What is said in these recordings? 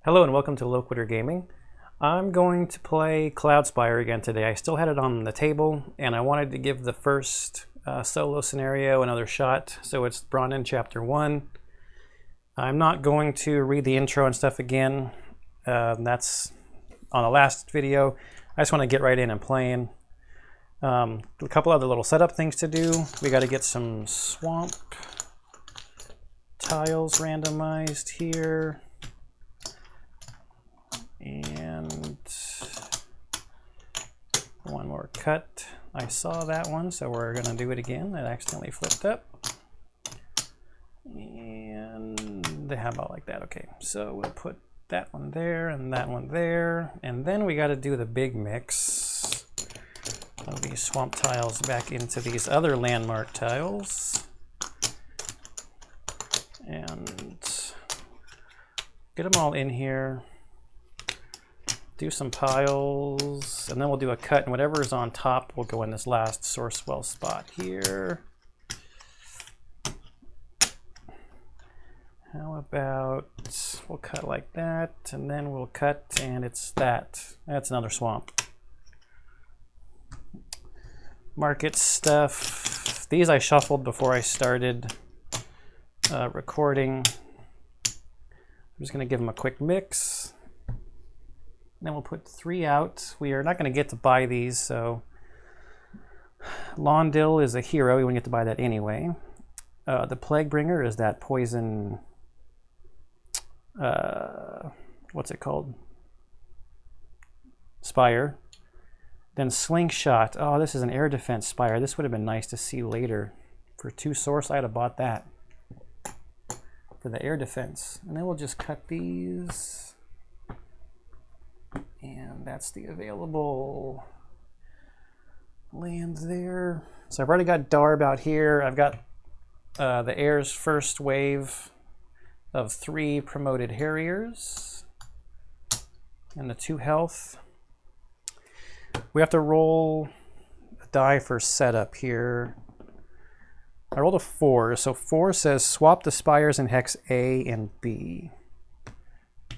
Hello and welcome to Low Quitter Gaming. I'm going to play Cloudspire again today. I still had it on the table and I wanted to give the first solo scenario another shot. So it's Brawnen Chapter 1. I'm not going to read the intro and stuff again. That's on the last video. I just want to get right in and playing. A couple other little setup things to do. We got to get some swamp tiles randomized here. And one more cut. I saw that one, so we're going to do it again. It accidentally flipped up. And how about like that? Okay, so we'll put that one there and that one there. And then we got to do the big mix of these swamp tiles back into these other landmark tiles. And get them all in here. Do some piles, and then we'll do a cut, and whatever is on top will go in this last source well spot here. How about we'll cut like that, and then we'll cut, and it's that. That's another swamp. Market stuff. These I shuffled before I started recording. I'm just going to give them a quick mix. Then we'll put 3 out. We are not going to get to buy these, so Londil is a hero. We wouldn't get to buy that anyway. The Plaguebringer is that poison. What's it called? Spire. Then Slingshot. Oh, this is an air defense spire. This would have been nice to see later. For 2 source, I'd have bought that for the air defense. And then we'll just cut these. And that's the available land there. So I've already got Darb out here. I've got the air's first wave of 3 promoted Harriers and the 2 health. We have to roll a die for setup here. I rolled a 4, so 4 says swap the spires in hex A and B.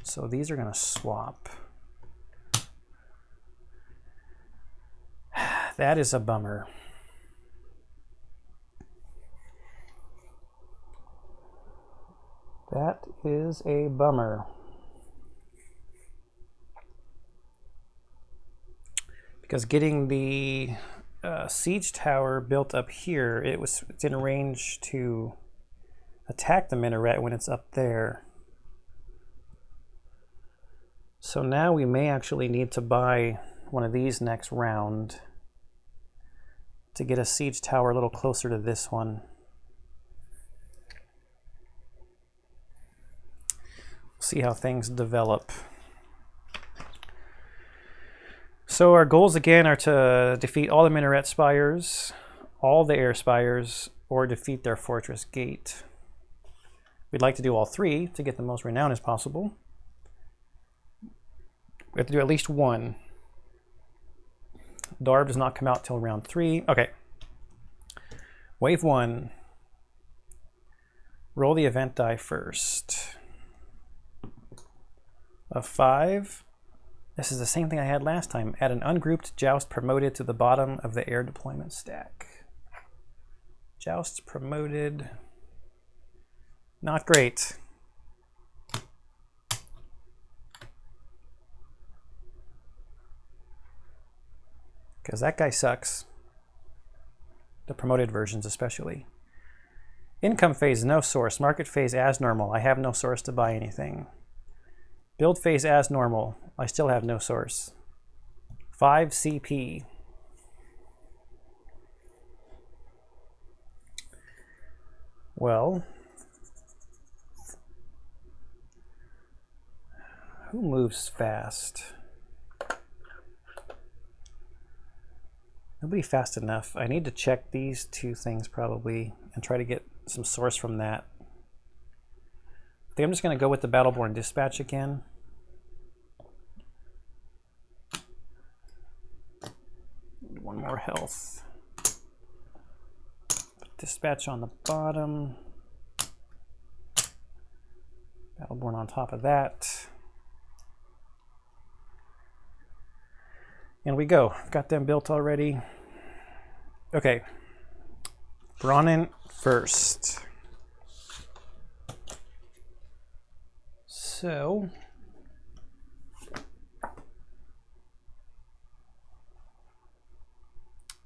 So these are going to swap. That is a bummer. That is a bummer. Because getting the siege tower built up here, it's in range to attack the minaret when it's up there. So now we may actually need to buy one of these next round to get a siege tower a little closer to this one. See how things develop. So our goals again are to defeat all the minaret spires, all the air spires, or defeat their fortress gate. We'd like to do all 3 to get the most renown as possible. We have to do at least 1. Darb does not come out till round 3. Okay. Wave 1. Roll the event die first. A 5. This is the same thing I had last time. Add an ungrouped joust promoted to the bottom of the air deployment stack. Joust promoted. Not great. Because that guy sucks. The promoted versions especially. Income phase, no source. Market phase as normal. I have no source to buy anything. Build phase as normal. I still have no source. 5 CP. Well, who moves fast? Nobody fast enough. I need to check these 2 things probably and try to get some source from that. I think I'm just going to go with the Battleborn Dispatch again. One more health. Put Dispatch on the bottom. Battleborn on top of that. And we go. Got them built already. Okay. Brawnen first. So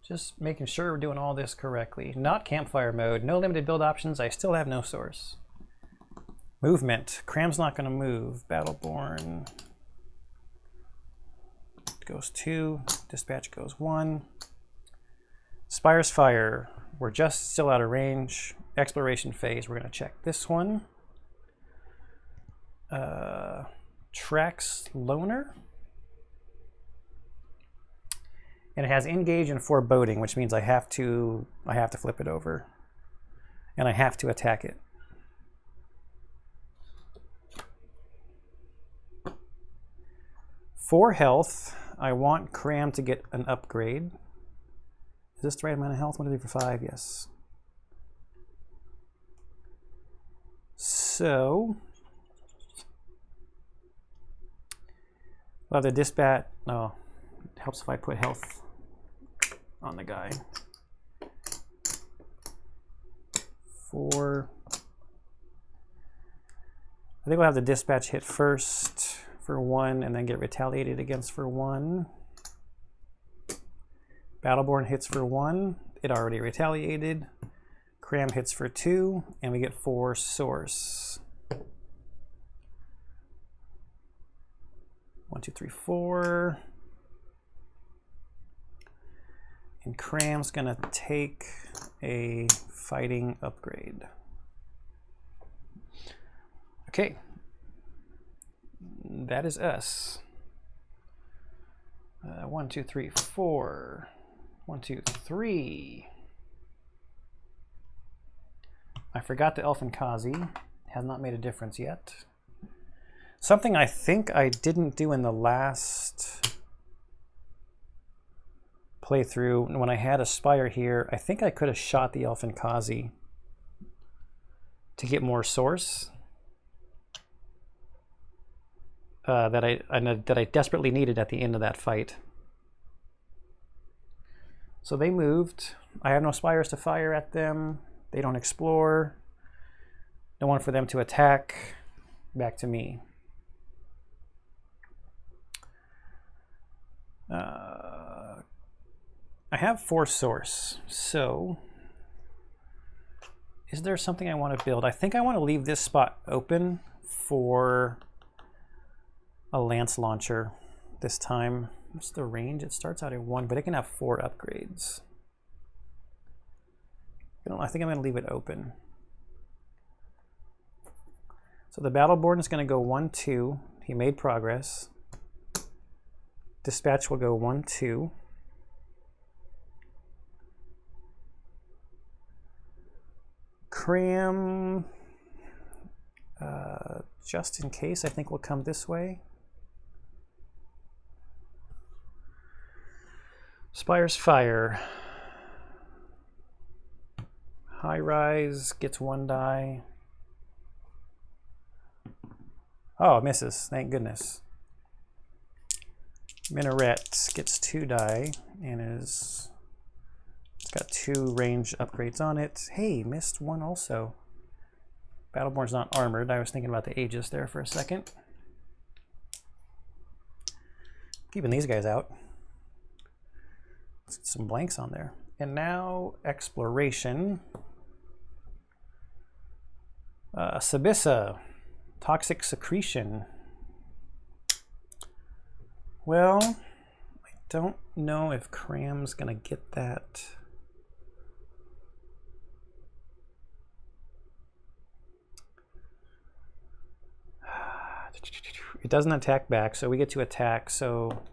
just making sure we're doing all this correctly. Not campfire mode. No limited build options. I still have no source. Movement. Cram's not going to move. Battleborn goes 2. Dispatch goes 1. Spire's Fire. We're just still out of range. Exploration phase. We're going to check this one. Tracks Loner. And it has engage and foreboding, which means I have to flip it over. And I have to attack it. For health, I want Cram to get an upgrade. Is this the right amount of health? 1, 2, 3, 4, 5, yes. So we'll have the dispatch. Oh, it helps if I put health on the guy. 4. I think we'll have the dispatch hit first for 1 and then get retaliated against for 1. Battleborn hits for 1. It already retaliated. Cram hits for 2, and we get 4 source. 1, 2, 3, 4. And Cram's gonna take a fighting upgrade. Okay. That is us. 1, 2, 3, 4. 1, 2, 3. I forgot the Elfinkazi. Has not made a difference yet. Something I think I didn't do in the last playthrough when I had a Spire here. I think I could have shot the Elfinkazi to get more source. That I desperately needed at the end of that fight. So they moved. I have no Spires to fire at them. They don't explore. No one for them to attack. Back to me. I have 4 source. So is there something I want to build? I think I want to leave this spot open for a lance launcher this time. What's the range? It starts out at 1, but it can have 4 upgrades. I think I'm going to leave it open. So the Battleborn is going to go 1, 2. He made progress. Dispatch will go 1, 2. Cram, just in case, I think will come this way. Spire's Fire. High Rise gets 1 die. Oh, it misses. Thank goodness. Minaret gets 2 die and it's got 2 range upgrades on it. Hey, missed 1 also. Battleborn's not armored. I was thinking about the Aegis there for a second. Keeping these guys out. Some blanks on there. And now exploration. Sabissa, toxic secretion. Well, I don't know if Cram's gonna get that. It doesn't attack back, so we get to attack. So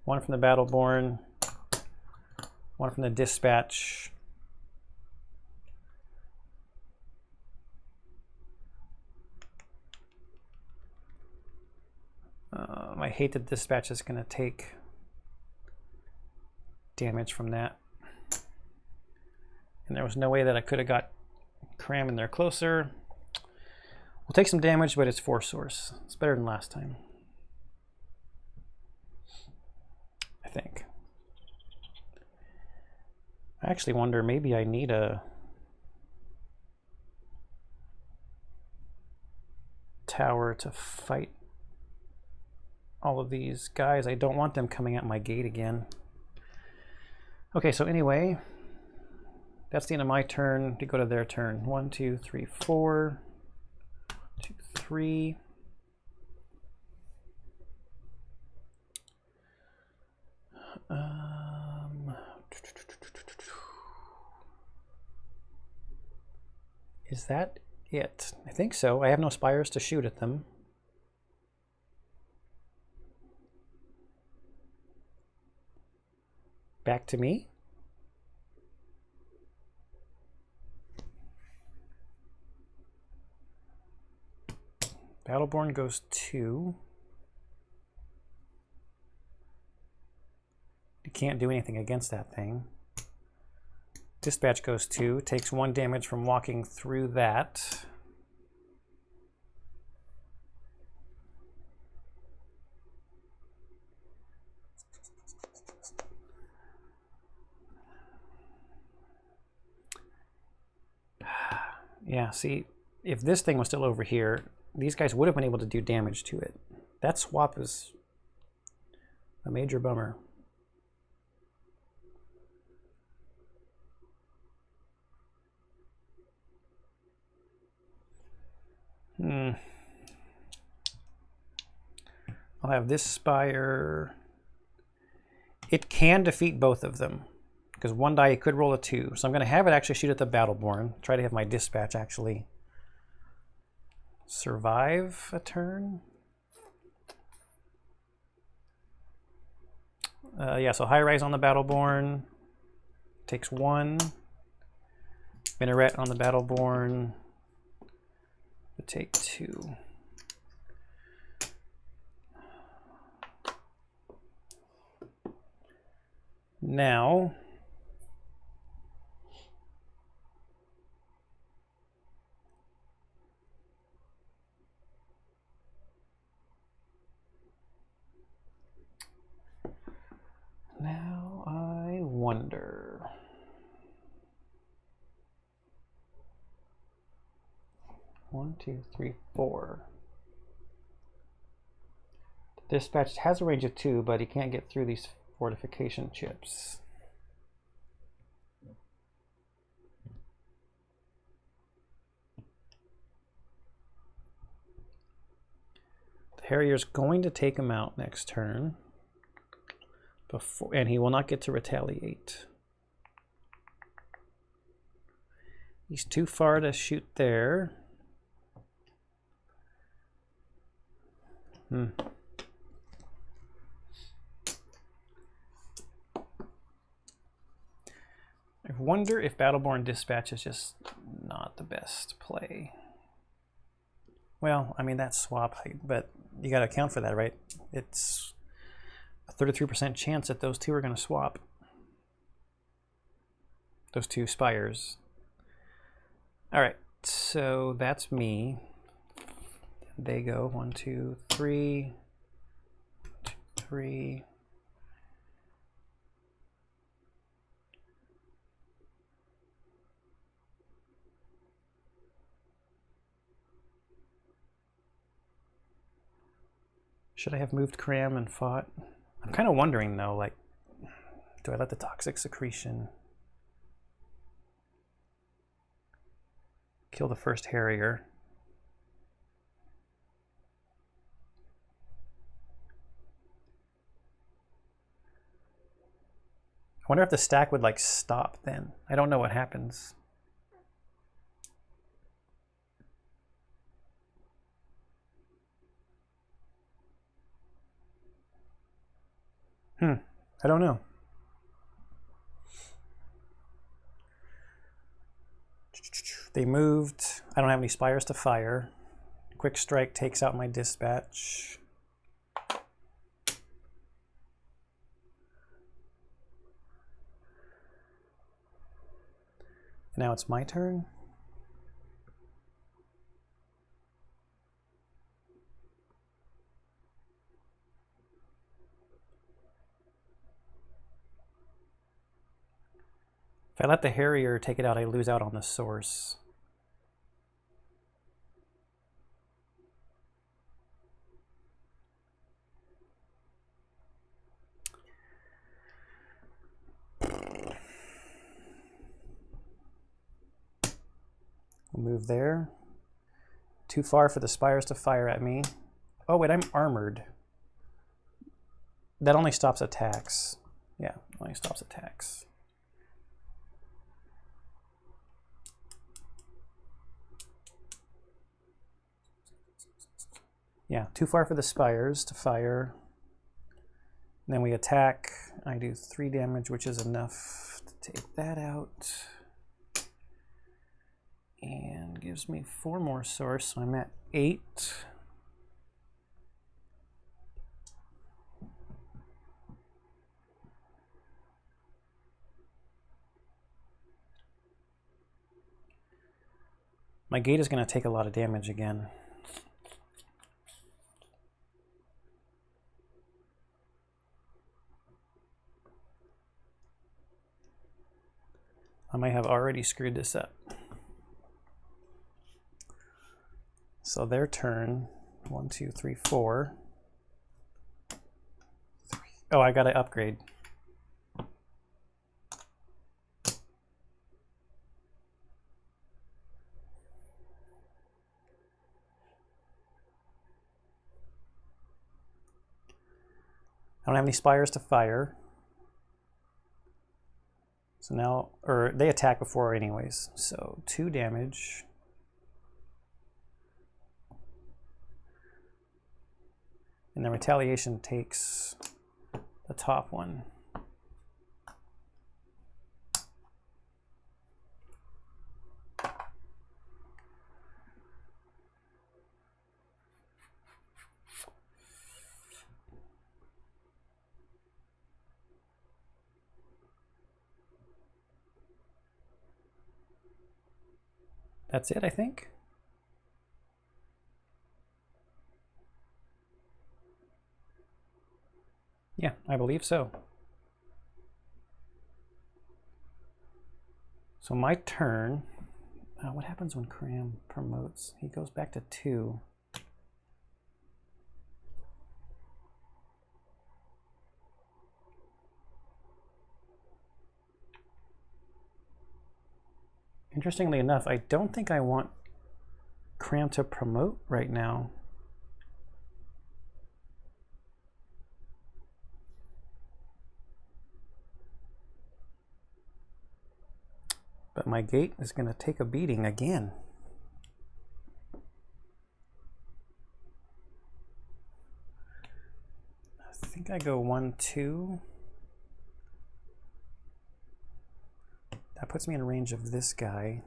1 from the Battleborn. 1 from the Dispatch. I hate that Dispatch is going to take damage from that. And there was no way that I could have got Cram in there closer. We'll take some damage, but it's 4 source. It's better than last time. I think. I actually wonder, maybe I need a tower to fight all of these guys. I don't want them coming at my gate again. Okay, so anyway, that's the end of my turn to go to their turn. 1, 2, 3, 4. 2, 3. Is that it? I think so. I have no spires to shoot at them. Back to me. Battleborn goes 2. You can't do anything against that thing. Dispatch goes 2, takes 1 damage from walking through that. Yeah, see, if this thing was still over here, these guys would have been able to do damage to it. That swap is a major bummer. I'll have this spire. It can defeat both of them, because one die it could roll a 2. So I'm going to have it actually shoot at the Battleborn. Try to have my dispatch actually survive a turn. Yeah, so high rise on the Battleborn. Takes 1. Minaret on the Battleborn. Would take 2. Now, I wonder. One, two, three, 4. The dispatch has a range of 2, but he can't get through these fortification chips. The Harrier's going to take him out next turn, and he will not get to retaliate. He's too far to shoot there. I wonder if Battleborn Dispatch is just not the best play. Well, I mean, that's swap, but you got to account for that, right? It's a 33% chance that those two are going to swap. Those 2 spires. All right, so that's me. They go 1, 2, 3, 2, 3. Should I have moved Cram and fought? I'm kind of wondering though, like, do I let the toxic secretion kill the first Harrier? I wonder if the stack would like stop then. I don't know what happens. I don't know. They moved. I don't have any spires to fire. Quick strike takes out my dispatch. Now it's my turn. If I let the Harrier take it out, I lose out on the source. We'll move there. Too far for the spires to fire at me. Oh wait, I'm armored. That only stops attacks. Yeah, only stops attacks. Yeah, too far for the spires to fire. And then we attack. I do 3 damage, which is enough to take that out. And gives me 4 more source, so I'm at 8. My gate is going to take a lot of damage again. I might have already screwed this up. So their turn, 1, 2, 3, 4. Oh, I got to upgrade. I don't have any spires to fire. So now, or they attack before anyways. So 2 damage. And then retaliation takes the top one. That's it, I think. Yeah, I believe so. So my turn. What happens when Cram promotes? He goes back to 2. Interestingly enough, I don't think I want Cram to promote right now. But my gate is going to take a beating again. I think I go 1, 2. That puts me in range of this guy.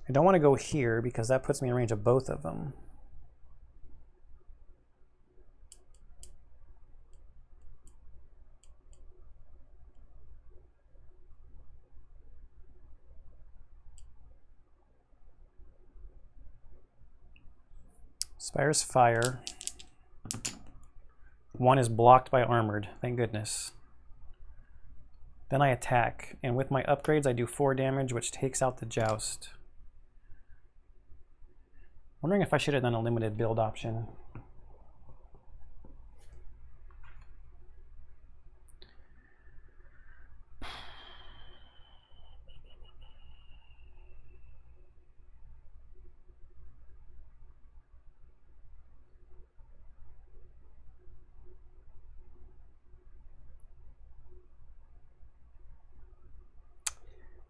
I don't want to go here because that puts me in range of both of them. Spires fire. 1 is blocked by armored, thank goodness. Then I attack, and with my upgrades I do 4 damage, which takes out the joust. Wondering if I should have done a limited build option.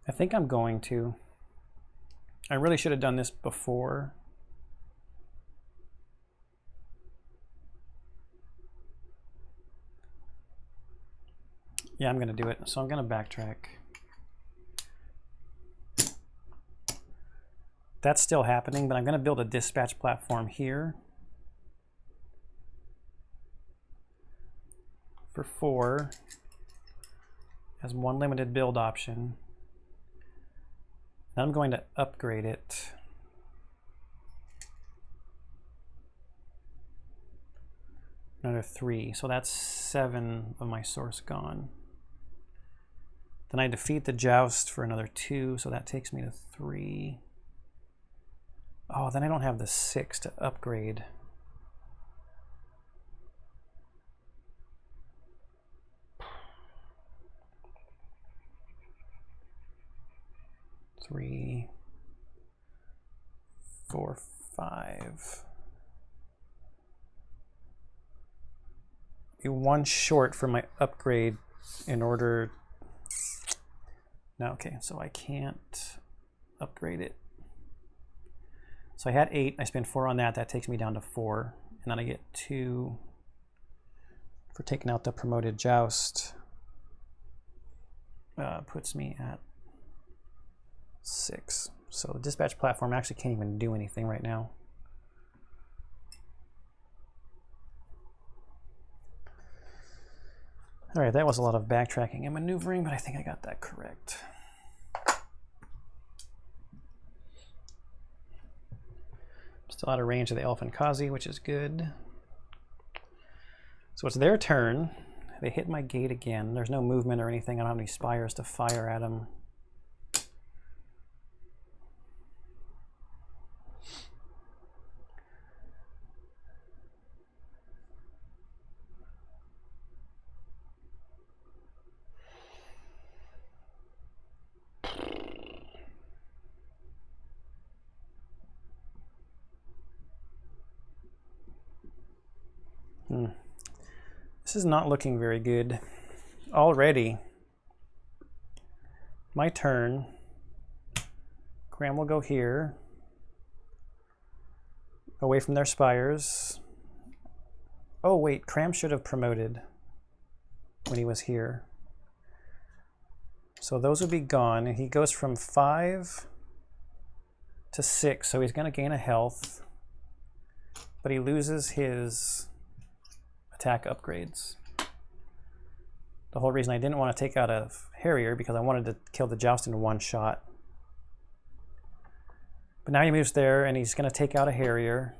I think I'm going to. I really should have done this before. Yeah, I'm going to do it. So I'm going to backtrack. That's still happening, but I'm going to build a dispatch platform here. For 4. Has 1 limited build option. Now I'm going to upgrade it. Another 3, so that's 7 of my source gone. Then I defeat the Joust for another 2, so that takes me to 3. Oh, then I don't have the 6 to upgrade. Three, 4, 5. Be 1 short for my upgrade in order. No, okay, so I can't upgrade it. So I had 8, I spend 4 on that, that takes me down to 4. And then I get 2 for taking out the promoted Joust. Puts me at 6. So the dispatch platform actually can't even do anything right now. All right, that was a lot of backtracking and maneuvering, but I think I got that correct. Still out of range of the Elf and Kazi, which is good. So it's their turn. They hit my gate again. There's no movement or anything. I don't have any spires to fire at them. This is not looking very good already. My turn. Cram will go here, away from their spires. Oh wait, Cram should have promoted when he was here. So those would be gone, and he goes from 5 to 6, so he's going to gain a health, but he loses his attack upgrades. The whole reason I didn't want to take out a Harrier because I wanted to kill the Joust in 1 shot. But now he moves there and he's going to take out a Harrier.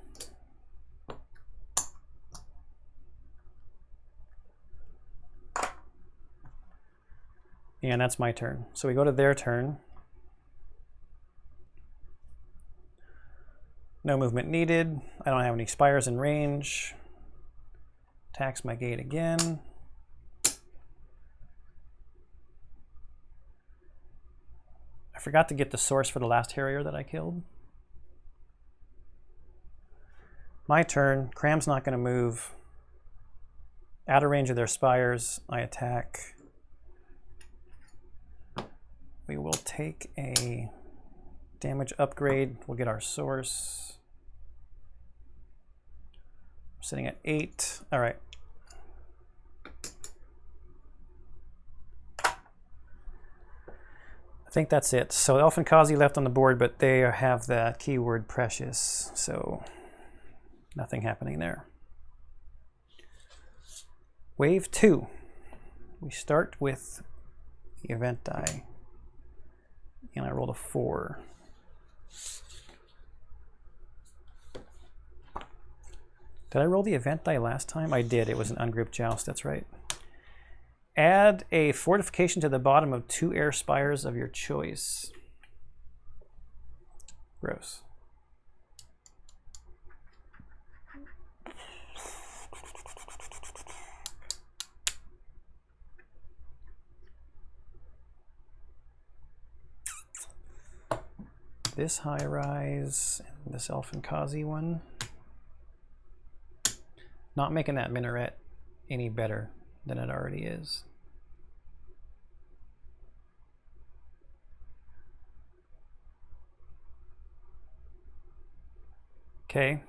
And that's my turn. So we go to their turn. No movement needed. I don't have any spires in range. Attacks my gate again. I forgot to get the source for the last Harrier that I killed. My turn. Cram's not going to move. Out of range of their spires, I attack. We will take a damage upgrade. We'll get our source. We're sitting at 8. All right. I think that's it. So Elf and Kazi left on the board, but they have the keyword precious, so nothing happening there. Wave 2. We start with the event die, and I rolled a 4. Did I roll the event die last time? I did. It was an ungrouped Joust, that's right. Add a fortification to the bottom of 2 air spires of your choice. Gross. This high rise and this Elf and Kazi one. Not making that minaret any better than it already is. Okay.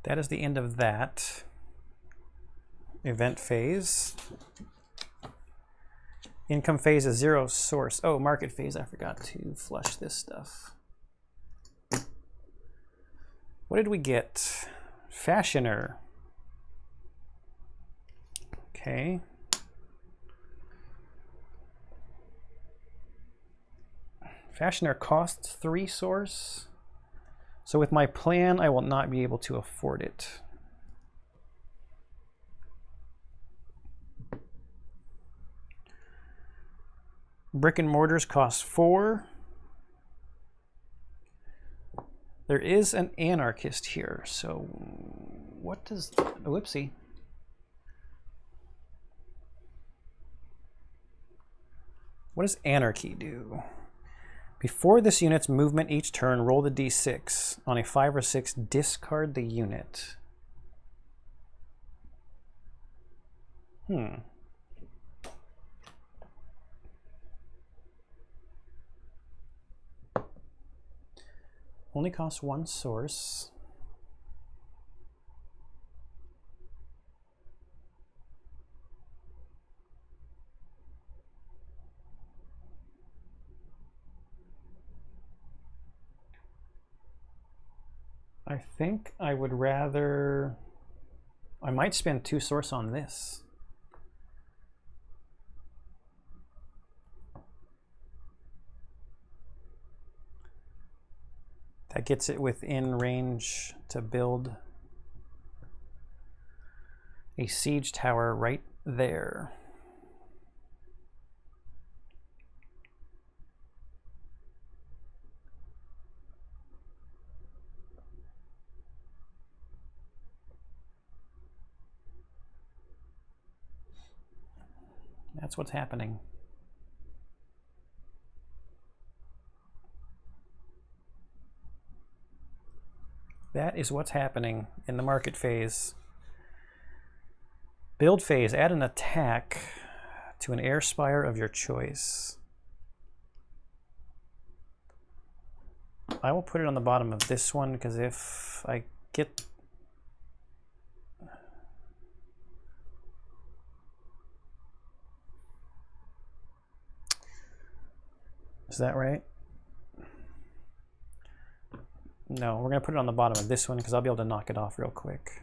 That is the end of that event phase. Income phase is 0 source. Oh, market phase, I forgot to flush this stuff. What did we get? Fashioner. Okay. Fashioner costs 3 source. So with my plan, I will not be able to afford it. Brick and mortars cost 4. There is an anarchist here, so what does... Whoopsie. What does anarchy do? Before this unit's movement each turn, roll the d6. On a 5 or 6, discard the unit. Only costs 1 source. I think I would rather... I might spend 2 source on this. That gets it within range to build a siege tower right there. That's what's happening. That is what's happening in the market phase. Build phase, add an attack to an air spire of your choice. I will put it on the bottom of this one because if I get... Is that right? No, we're going to put it on the bottom of this one because I'll be able to knock it off real quick.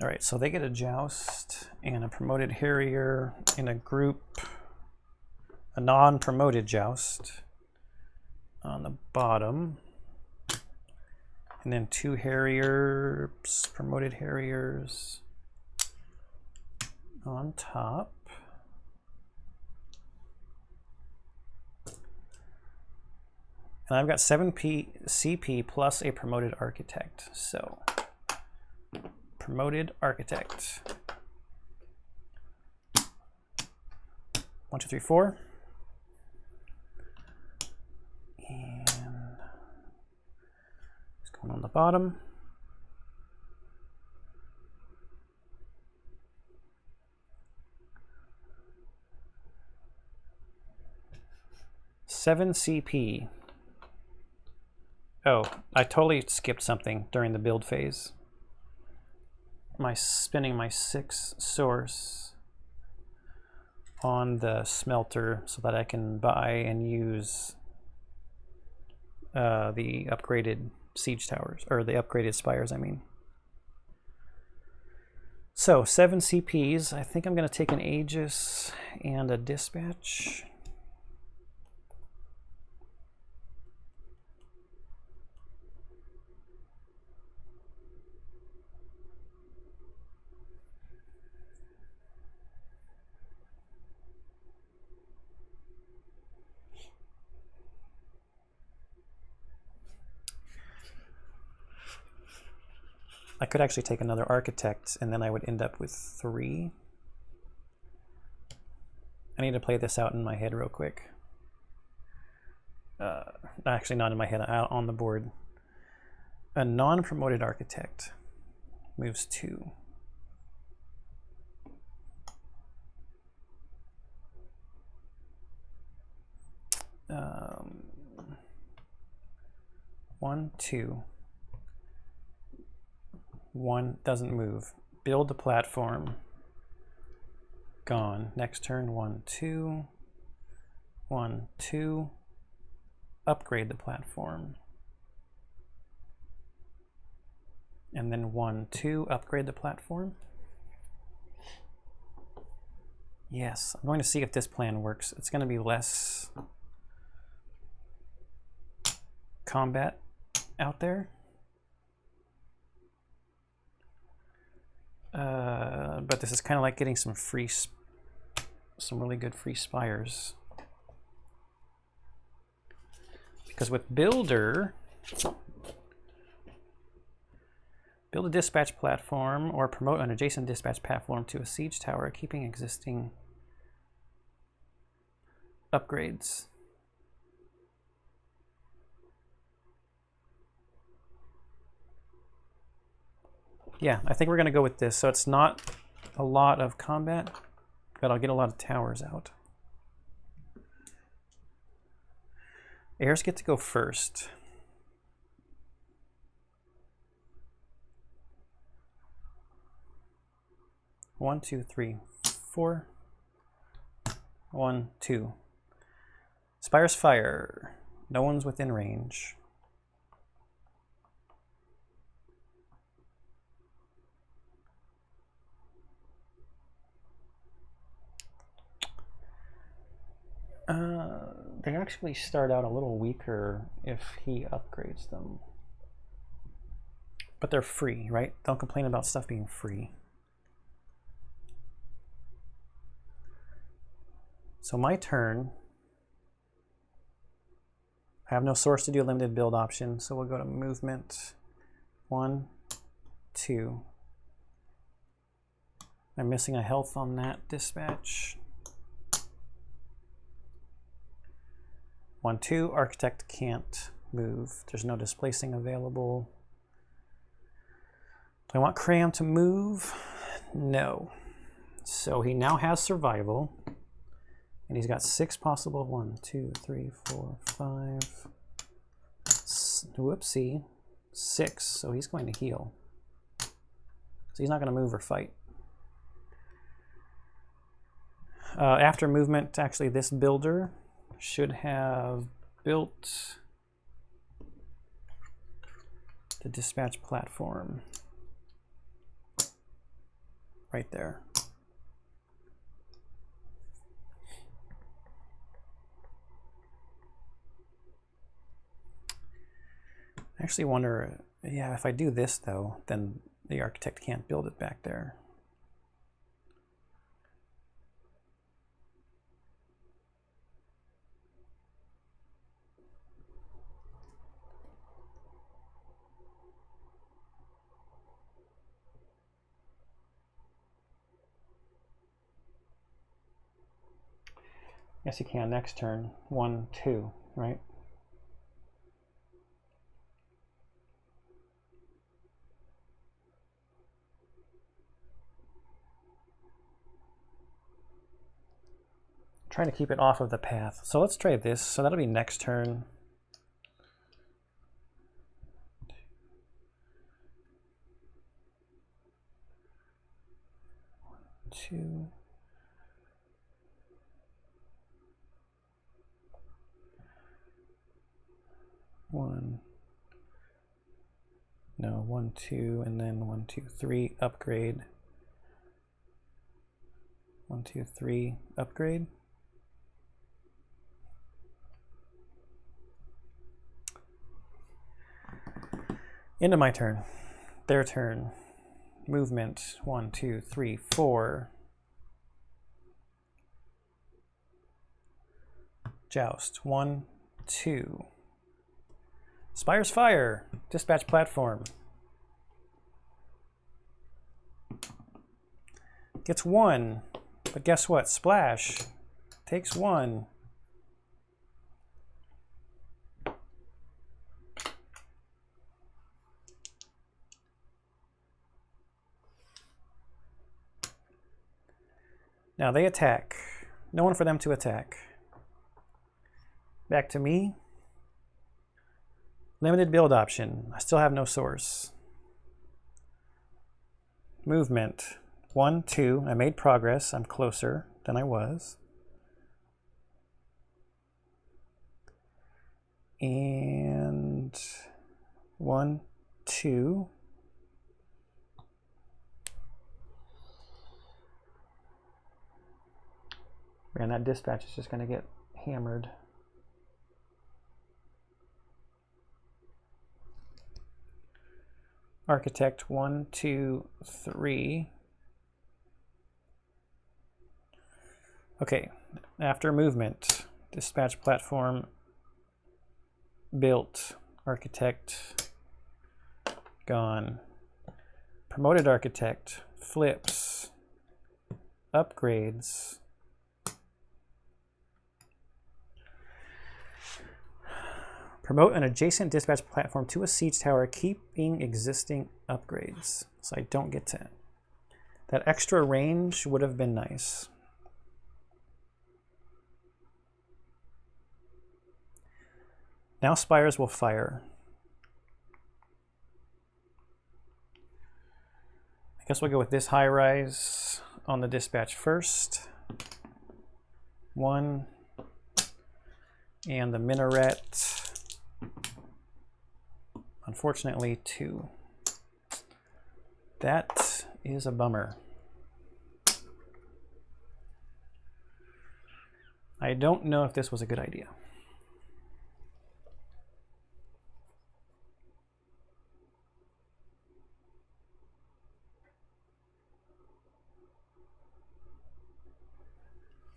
All right, so they get a joust and a promoted harrier in a group, a non-promoted joust on the bottom, and then 2 harriers, promoted harriers on top. And I've got 7 CP plus a promoted architect. So, promoted architect. 1, 2, 3, 4. And it's going on the bottom. Seven CP. Oh, I totally skipped something during the build phase. Spending my 6 source on the smelter so that I can buy and use the upgraded siege towers, or the upgraded spires, I mean. So 7 CPs. I think I'm going to take an Aegis and a dispatch. I could actually take another architect and then I would end up with 3. I need to play this out in my head real quick. Actually not in my head, out on the board. A non-promoted architect moves 2. One, 2. 1 doesn't move. Build the platform. Gone. Next turn, 1, 2. 1, 2. Upgrade the platform. And then 1, 2. Upgrade the platform. Yes, I'm going to see if this plan works. It's going to be less combat out there. but this is kind of like getting some really good free spires. Because with Builder, build a dispatch platform or promote an adjacent dispatch platform to a siege tower, keeping existing upgrades. Yeah, I think we're going to go with this. So it's not a lot of combat, but I'll get a lot of towers out. Heirs get to go first. One, two, three, four. 1, 2. Spires fire. No one's within range. They actually start out a little weaker if he upgrades them. But they're free, right? Don't complain about stuff being free. So my turn. I have no source to do a limited build option, so we'll go to movement. 1, 2. I'm missing a health on that dispatch. 1, 2. Architect can't move. There's no displacing available. Do I want Cram to move? No. So he now has survival. And he's got 6 possible. 1, 2, 3, 4, 5. Whoopsie. 6. So he's going to heal. So he's not going to move or fight. After movement, actually, this builder should have built the dispatch platform right there. I actually wonder, yeah, if I do this though, then the architect can't build it back there. Yes, he can next turn. 1, 2, right? Trying to keep it off of the path. So let's try this. So that'll be next turn. Two. One. No, 1, 2, and then 1, 2, 3, upgrade. 1, 2, 3, upgrade. Into my turn. Their turn. Movement. 1, 2, 3, 4. Joust. 1, 2. Spires fire. Dispatch platform. Gets 1. But guess what? Splash. Takes 1. Now they attack. No one for them to attack. Back to me. Limited build option. I still have no source. Movement. 1, 2. I made progress. I'm closer than I was. And 1, 2. And that dispatch is just going to get hammered. Architect. 1, 2, 3. Okay, after movement, dispatch platform, built, architect, gone. Promoted architect, flips, upgrades. Promote an adjacent dispatch platform to a siege tower, keeping existing upgrades. So I don't get to. That extra range would have been nice. Now spires will fire. I guess we'll go with this high rise on the dispatch first. 1. And the minaret. Unfortunately, 2. That is a bummer. I don't know if this was a good idea.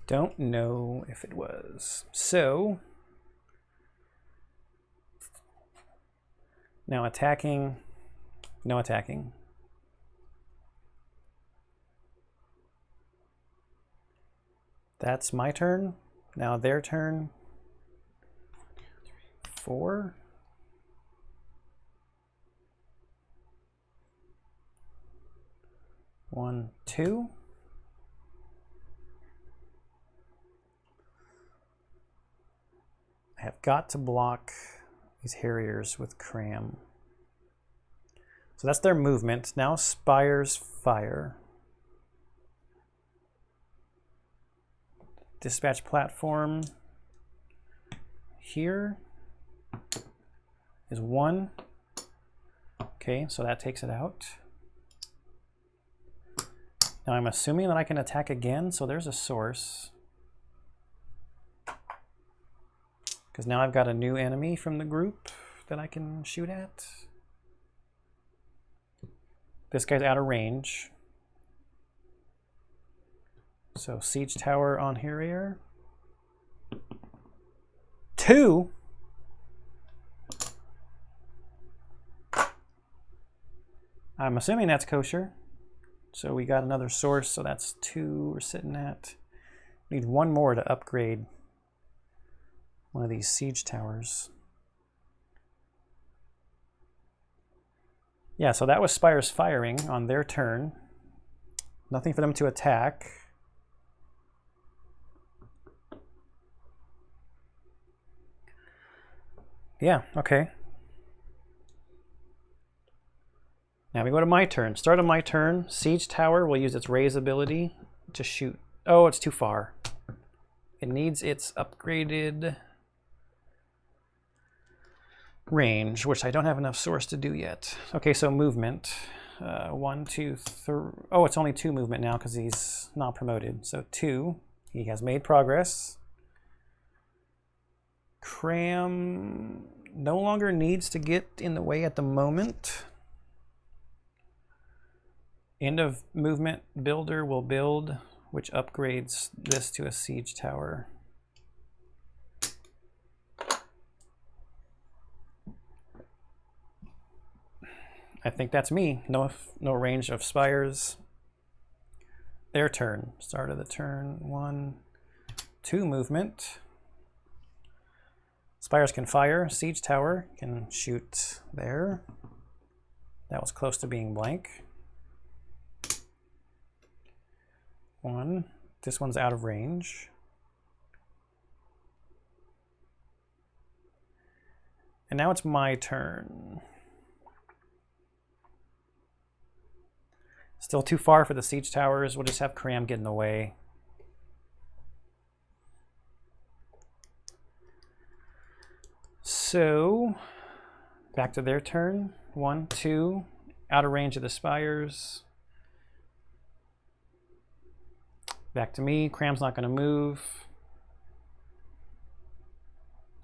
Don't know if it was. So now attacking, no attacking. That's my turn. Now their turn. 4. One, 2. I have got to block these Harriers with Cram. So that's their movement. Now spires fire. Dispatch platform here is 1. Okay, so that takes it out. Now I'm assuming that I can attack again, so there's a source. Because now I've got a new enemy from the group that I can shoot at. This guy's out of range. So siege tower on Harrier. 2. I'm assuming that's kosher. So we got another source, so that's 2 we're sitting at. Need 1 more to upgrade one of these siege towers. Yeah, so that was spires firing on their turn. Nothing for them to attack. Yeah, okay. Now we go to my turn. Start of my turn. Siege tower will use its raise ability to shoot. Oh, it's too far. It needs its upgraded range, which I don't have enough source to do yet. Okay, so movement. 1, 2, 3. Oh, it's only 2 movement now because he's not promoted. So 2. He has made progress. Cram no longer needs to get in the way at the moment. End of movement builder will build, which upgrades this to a siege tower. I think that's me. No range of spires. Their turn. Start of the turn. 1, 2 movement. Spires can fire. Siege tower can shoot there. That was close to being blank. 1. This one's out of range. And now it's my turn. Still too far for the siege towers. We'll just have Cram get in the way. So, back to their turn. 1, 2, out of range of the spires. Back to me. Cram's not going to move.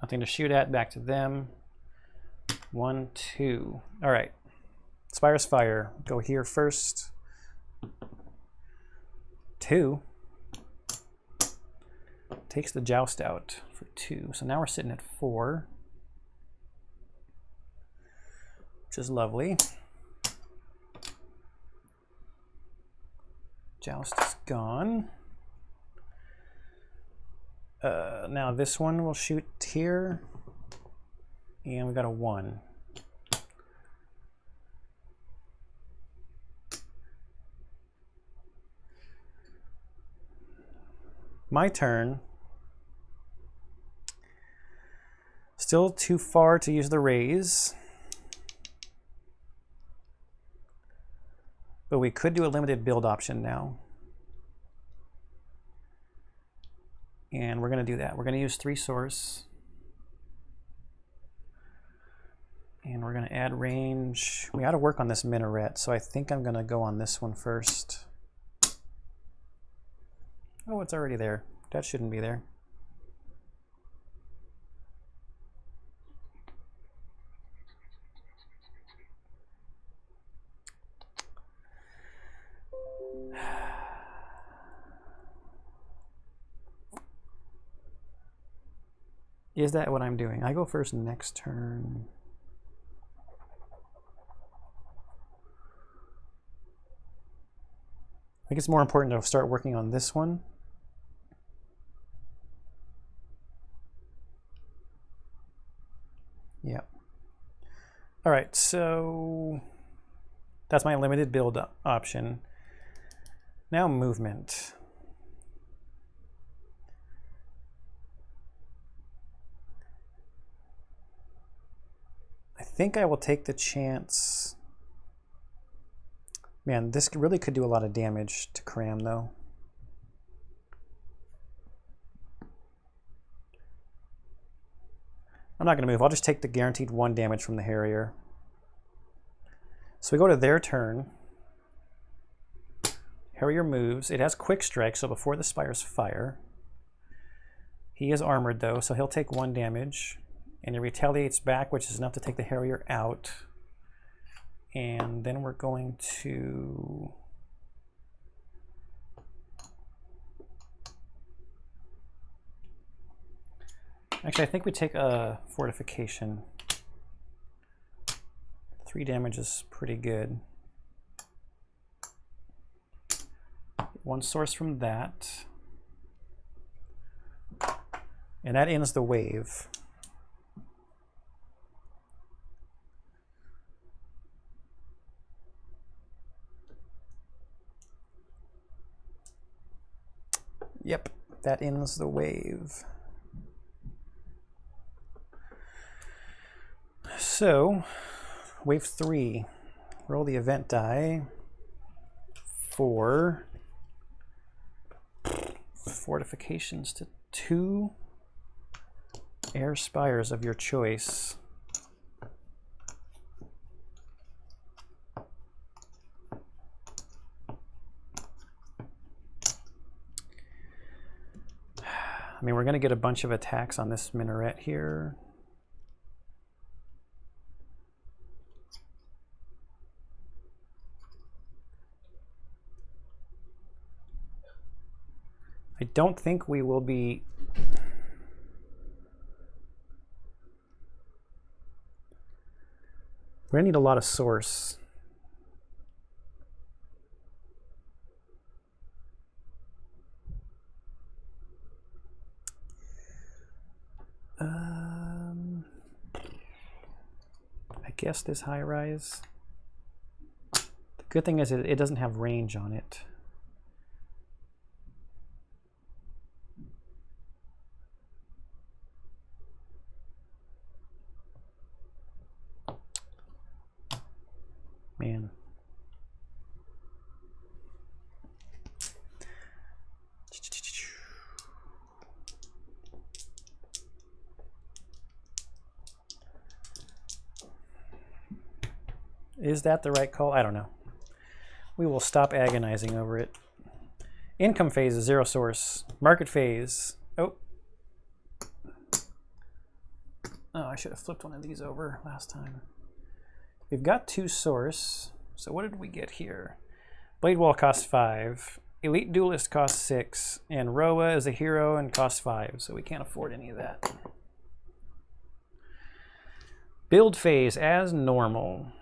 Nothing to shoot at. Back to them. 1, 2. All right. Spires fire. Go here first. 2. takes the Joust out for 2. So now we're sitting at 4, which is lovely. Joust is gone. Now this one will shoot here, and we got a 1. My turn. Still too far to use the raise, but we could do a limited build option now. And we're going to do that. We're going to use 3 source. And we're going to add range. We got to work on this minaret, so I think I'm going to go on this one first. Oh, it's already there. That shouldn't be there. Is that what I'm doing? I go first next turn. I think it's more important to start working on this one. Yeah. All right, so that's my limited build option. Now movement. I think I will take the chance. Man, this really could do a lot of damage to Cram, though. I'm not going to move. I'll just take the guaranteed 1 damage from the Harrier. So we go to their turn. Harrier moves. It has Quick Strike, so before the Spires fire. He is armored, though, so he'll take 1 damage. And it retaliates back, which is enough to take the Harrier out. And then we're going to... Actually, I think we take a fortification. 3 damage is pretty good. 1 source from that. And that ends the wave. Yep, that ends the wave. So, wave 3, roll the event die for fortifications to 2 air spires of your choice. I mean, we're going to get a bunch of attacks on this minaret here. I don't think we will be... We're going to need a lot of source. I guess this high rise. The good thing is it doesn't have range on it. Man. Is that the right call? I don't know. We will stop agonizing over it. Income phase is 0 source. Market phase. Oh, I should have flipped one of these over last time. We've got 2 source. So what did we get here? Blade wall costs 5. Elite Duelist costs 6, and Roa is a hero and costs 5, so we can't afford any of that. Build phase as normal.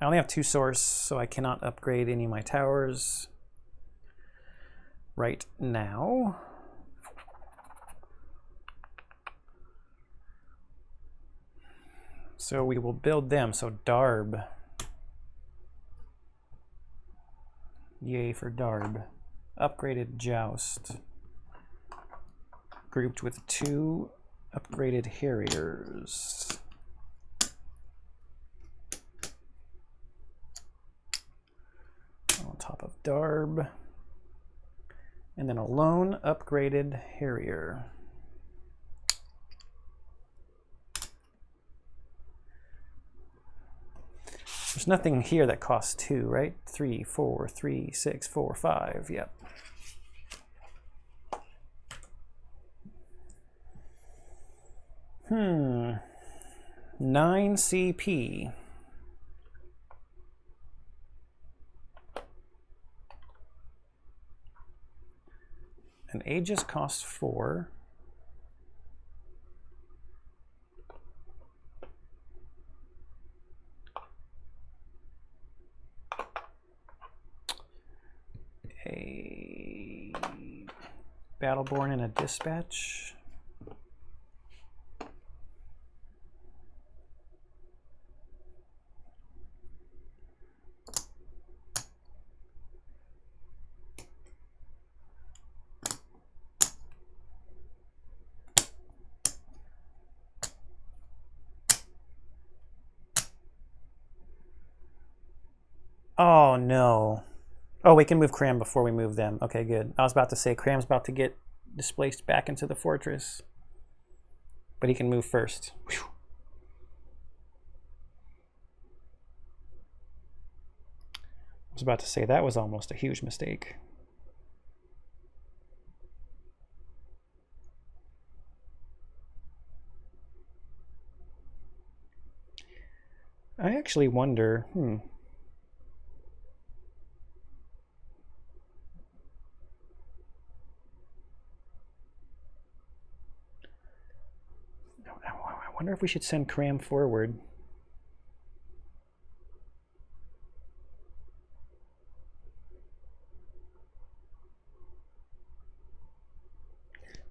I only have 2 source, so I cannot upgrade any of my towers right now. So we will build them. So Darb. Yay for Darb. Upgraded Joust. Grouped with 2 upgraded Harriers. On top of Darb. And then a lone upgraded Harrier. There's nothing here that costs 2, right? 3, 4, 3, 6, 4, 5. Yep. Hmm. 9 CP. And Aegis costs 4. A Battleborn and a Dispatch. Oh no. Oh, we can move Cram before we move them. Okay, good. I was about to say Cram's about to get displaced back into the fortress. But he can move first. Whew. I was about to say that was almost a huge mistake. I actually wonder, I wonder if we should send Cram forward.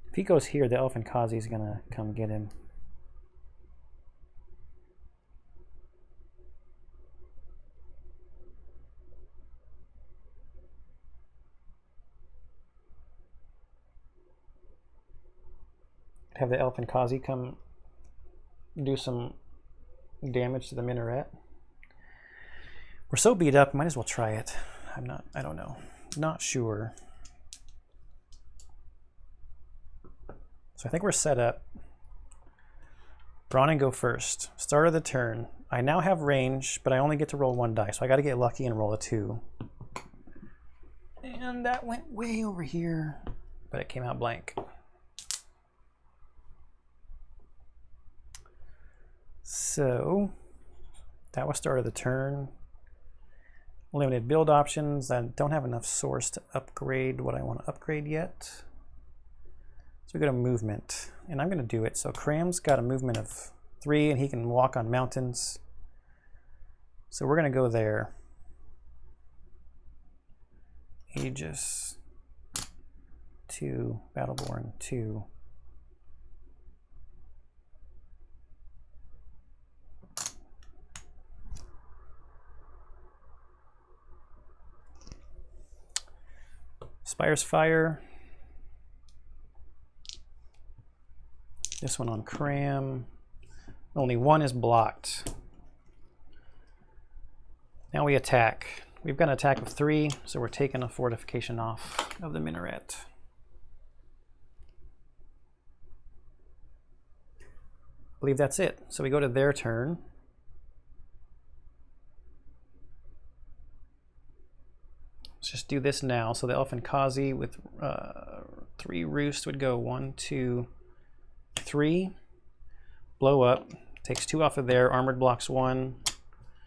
If he goes here, the Elfin Kazi is going to come get him. Have the Elfin Kazi come do some damage to the minaret. We're so beat up, might as well try it. I don't know. Not sure. So I think we're set up. Brawnen go first. Start of the turn. I now have range, but I only get to roll 1 die, so I got to get lucky and roll a 2. And that went way over here, but it came out blank. So that was start of the turn. Limited build options. I don't have enough source to upgrade what I want to upgrade yet. So we go to movement, and I'm going to do it. So Cram's got a movement of 3, and he can walk on mountains. So we're going to go there. Aegis 2, Battleborn 2. Spire's Fire. This one on Cram. Only 1 is blocked. Now we attack. We've got an attack of 3, so we're taking a fortification off of the minaret. I believe that's it. So we go to their turn. Let's just do this now. So the Elfin Kazi with 3 roost would go 1, 2, 3. Blow up. Takes 2 off of there. Armored blocks 1.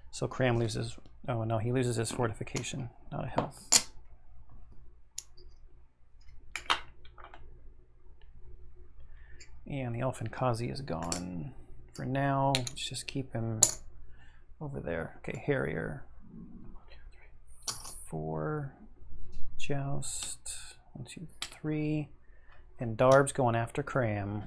So Cram loses Oh no, he loses his fortification, not a health. And the Elfin Kazi is gone for now. Let's just keep him over there. Okay, Harrier. 4, Joust, 1, 2, 3, and Darb's going after Cram.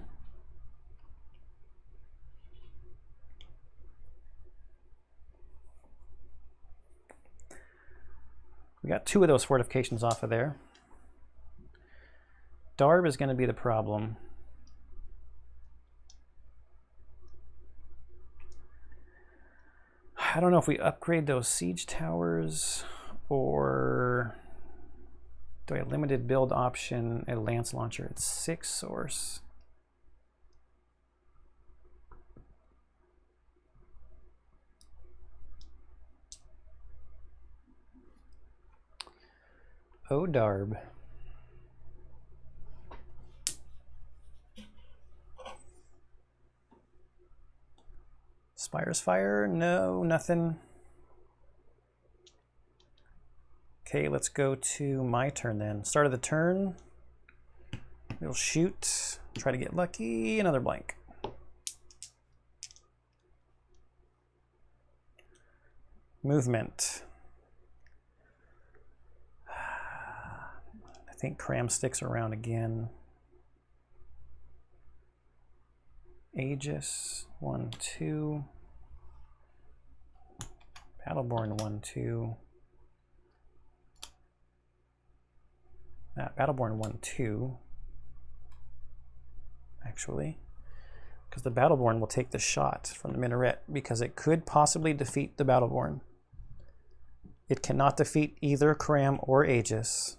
We got 2 of those fortifications off of there. Darb is going to be the problem. I don't know if we upgrade those siege towers or do I limited build option a lance launcher at 6 source. Oh, Darb. Spire's Fire? No, nothing. Okay, let's go to my turn then. Start of the turn. We'll shoot. Try to get lucky. Another blank. Movement. I think Cram sticks around again. Aegis, 1, 2. Battleborn, 1, 2. Battleborn 1, 2. Actually, because the Battleborn will take the shot from the minaret because it could possibly defeat the Battleborn. It cannot defeat either Cram or Aegis.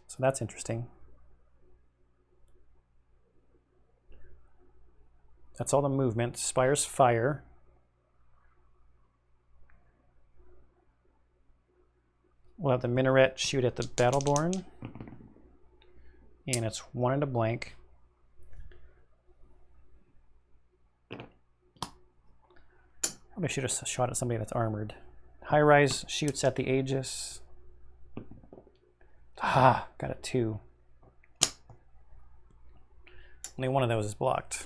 So that's interesting. That's all the movement. Spire's Fire. We'll have the minaret shoot at the Battleborn. And it's 1 and a blank. Probably should have shot at somebody that's armored. High Rise shoots at the Aegis. Ah, got a 2. Only one of those is blocked.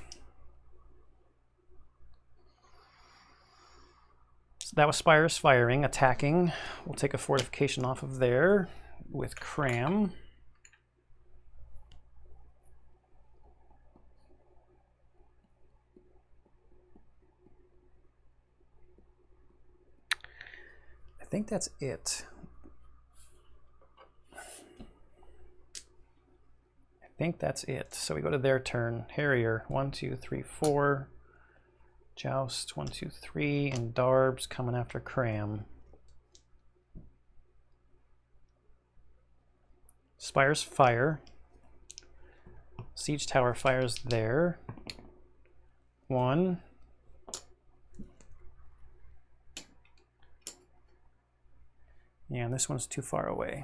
So that was Spire's Firing, attacking. We'll take a fortification off of there with Cram. I think that's it. I think that's it. So we go to their turn. Harrier, 1, 2, 3, 4. Joust, 1, 2, 3, and Darb's coming after Cram. Spire's Fire. Siege Tower fires there. 1. Yeah, and this one's too far away.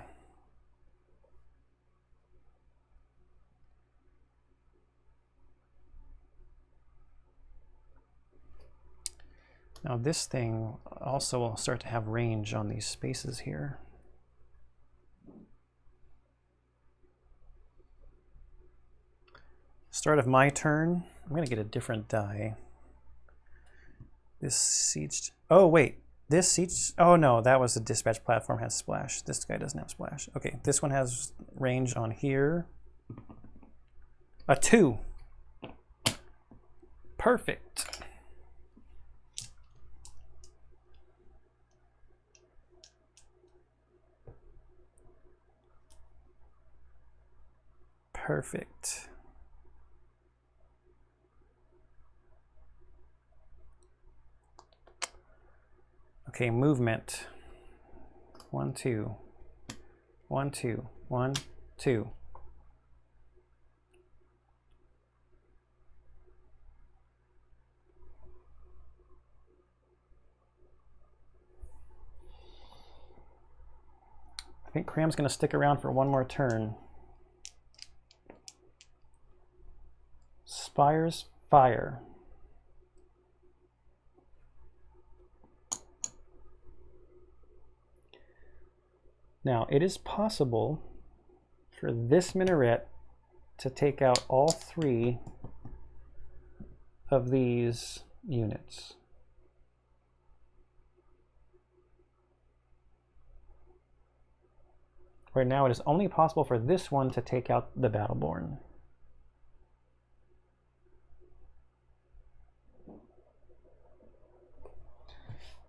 Now this thing also will start to have range on these spaces here. Start of my turn. I'm going to get a different die. This siege... Oh, wait. This siege... Oh, no. That was the dispatch platform has splash. This guy doesn't have splash. Okay, this one has range on here. A 2. Perfect. Perfect. Okay, movement. 1, 2. 1, 2. 1, 2. I think Cram's going to stick around for one more turn. Spire's Fire. Now, it is possible for this minaret to take out all 3 of these units. Right now, it is only possible for this one to take out the Battleborn.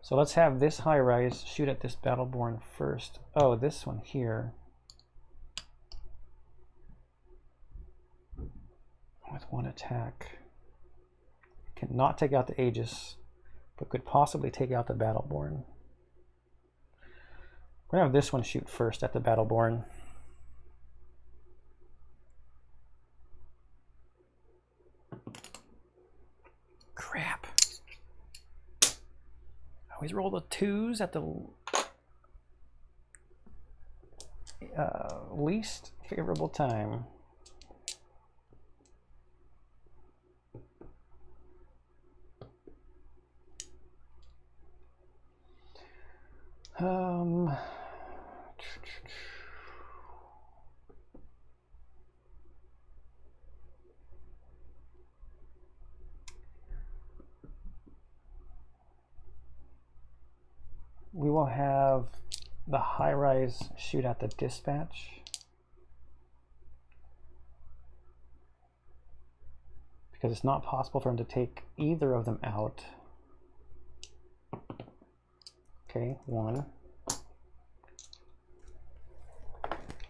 So let's have this high-rise shoot at this Battleborn first. Oh, this one here. With 1 attack. Cannot take out the Aegis, but could possibly take out the Battleborn. We're going to have this one shoot first at the Battleborn. Crap. I always roll the 2s at the least favorable time. We will have the high-rise shoot at the dispatch. Because it's not possible for him to take either of them out. Okay, 1.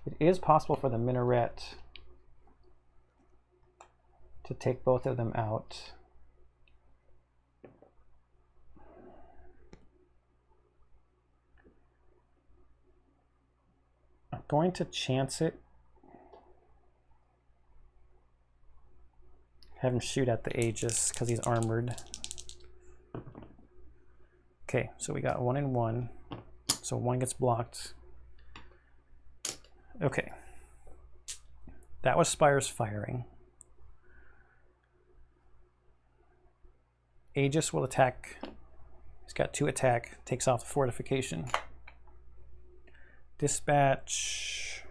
It is possible for the minaret to take both of them out. I'm going to chance it. Have him shoot at the Aegis because he's armored. Okay, so we got 1 and 1. So 1 gets blocked. Okay. That was Spire's firing. Aegis will attack. He's got 2 attack. Takes off the fortification. Dispatch.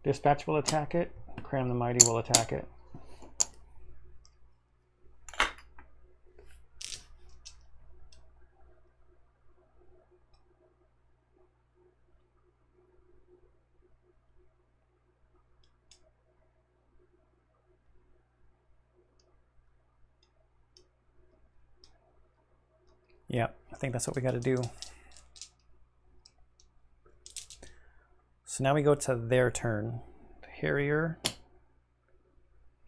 Dispatch will attack it. Cram the Mighty will attack it. Yeah, I think that's what we got to do. So now we go to their turn. The Harrier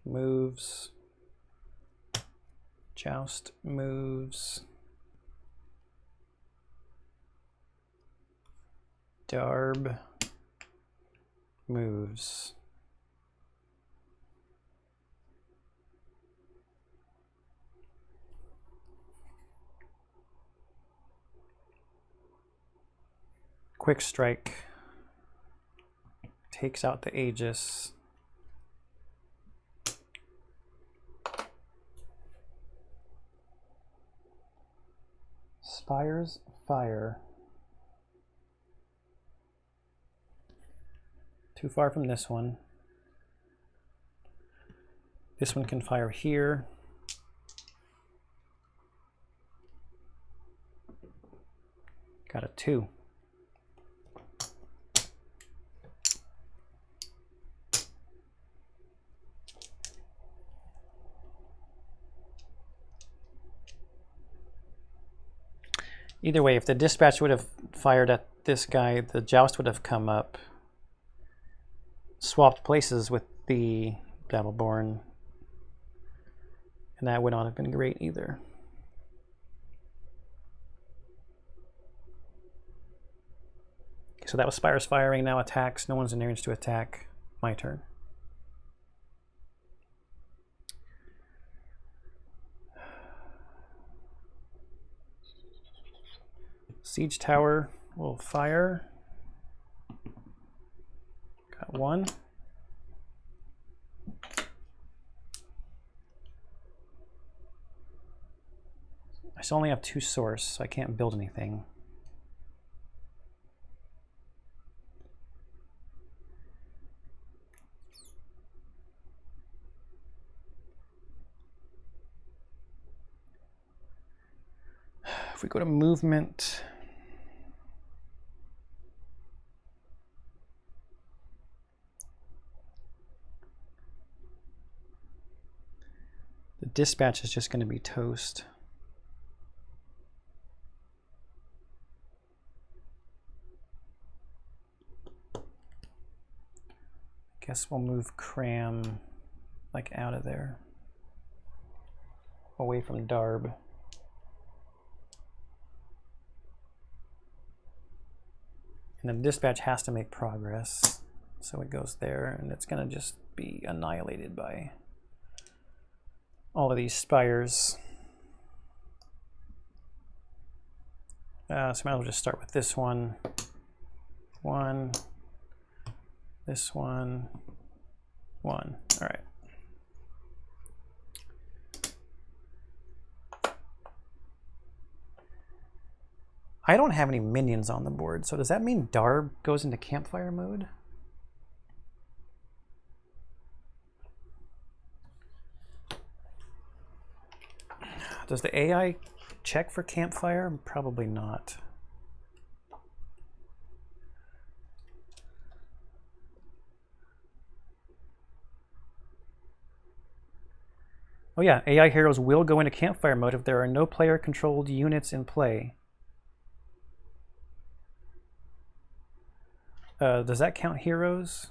moves. Joust moves. Darb moves. Quick Strike takes out the Aegis. Spire's fire. Too far from this one. This one can fire here. Got a 2. Either way, if the dispatch would have fired at this guy, the joust would have come up, swapped places with the Battleborn, and that would not have been great either. So that was Spire's firing, now attacks. No one's in range to attack. My turn. Siege Tower will fire. Got 1. I still only have 2 source, so I can't build anything. If we go to movement, the dispatch is just going to be toast. I guess we'll move Cram like out of there, away from Darb. And the dispatch has to make progress, so it goes there, and it's going to just be annihilated by all of these spires. So might as well just start with this one. This one. All right. I don't have any minions on the board, so does that mean Darb goes into campfire mode? Does the AI check for campfire? Probably not. Oh yeah, AI heroes will go into campfire mode if there are no player-controlled units in play. Does that count heroes?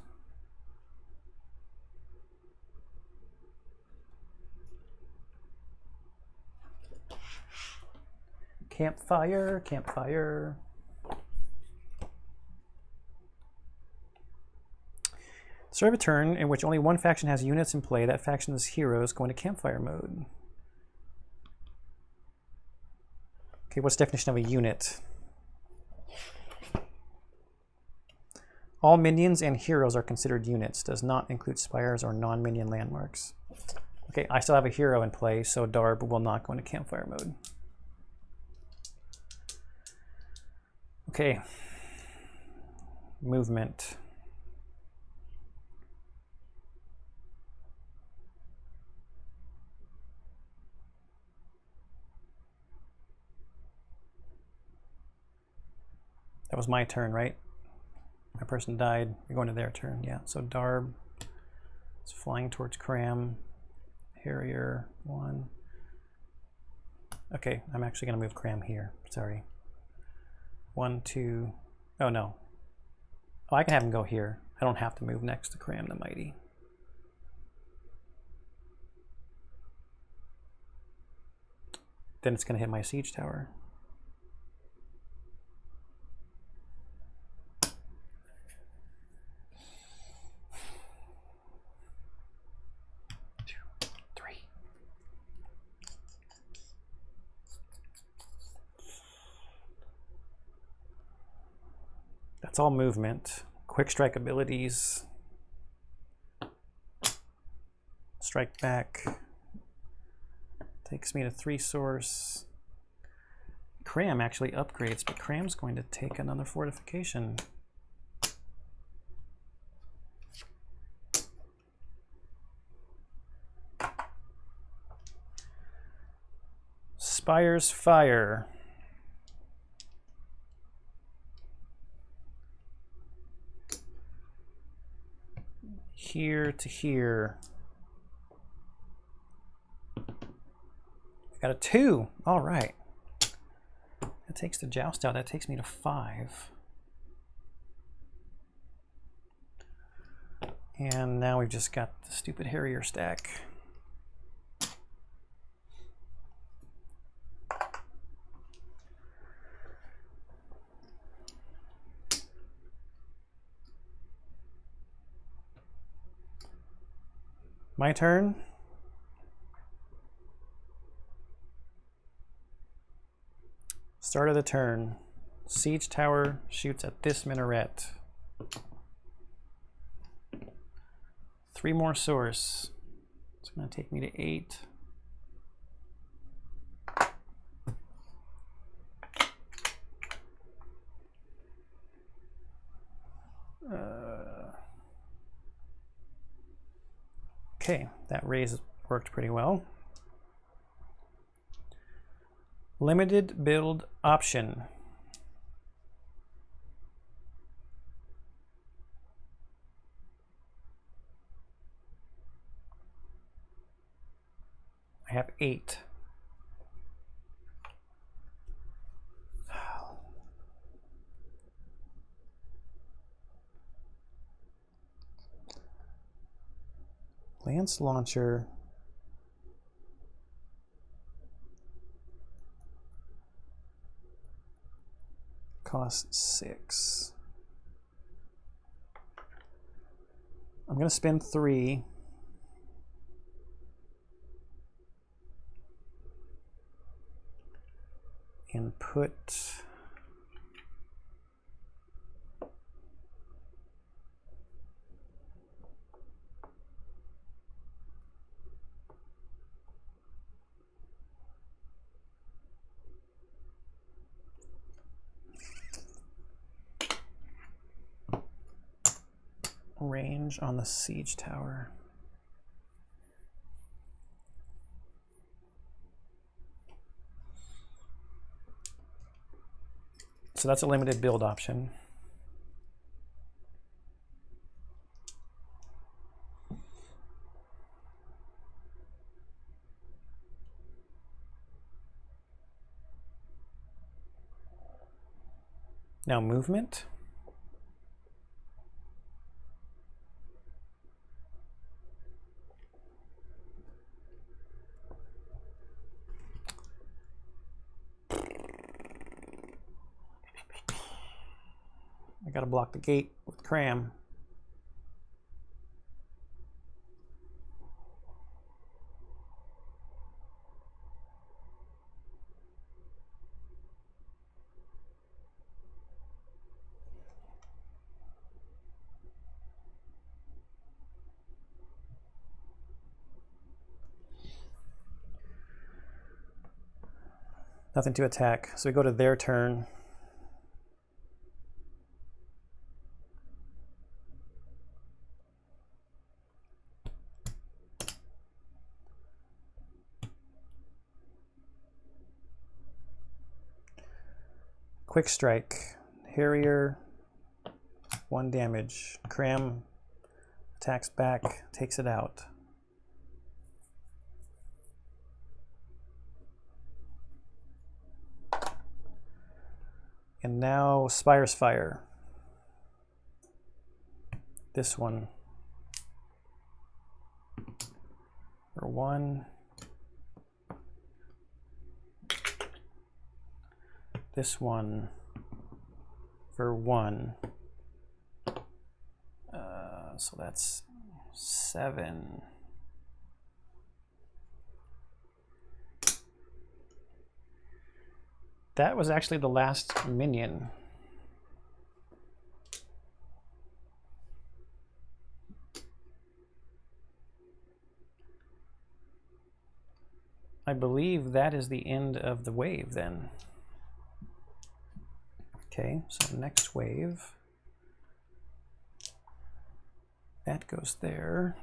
Campfire, campfire. Start of a turn in which only one faction has units in play. That faction's heroes go into campfire mode. Okay, what's the definition of a unit? All minions and heroes are considered units. Does not include spires or non-minion landmarks. Okay, I still have a hero in play, so Darb will not go into campfire mode. Okay. Movement. That was my turn, right? My person died. You're going to their turn. Yeah, so Darb is flying towards Cram. Harrier, 1. Okay, I'm actually going to move Cram here. Sorry. 1, 2. Oh, no. Oh, I can have him go here. I don't have to move next to Cram the Mighty. Then it's going to hit my siege tower. That's all movement. Quick strike abilities. Strike back. Takes me to 3 source. Cram actually upgrades, but Cram's going to take another fortification. Spire's Fire. Here to here. I got a 2. All right. That takes the joust out. That takes me to 5. And now we've just got the stupid Harrier stack. My turn. Start of the turn. Siege tower shoots at this minaret. 3 more source. It's going to take me to 8. Okay, that raise worked pretty well. Limited build option. I have 8. Lance launcher. Costs 6. I'm going to spend 3. And put range on the siege tower. So that's a limited build option. Now movement. I gotta block the gate with cram. Nothing to attack, so we go to their turn. Quick strike, Harrier, 1 damage. Cram attacks back, takes it out. And now Spire's Fire. This one. For 1. This one for 1. So that's 7. That was actually the last minion. I believe that is the end of the wave then. Okay, so next wave. That goes there.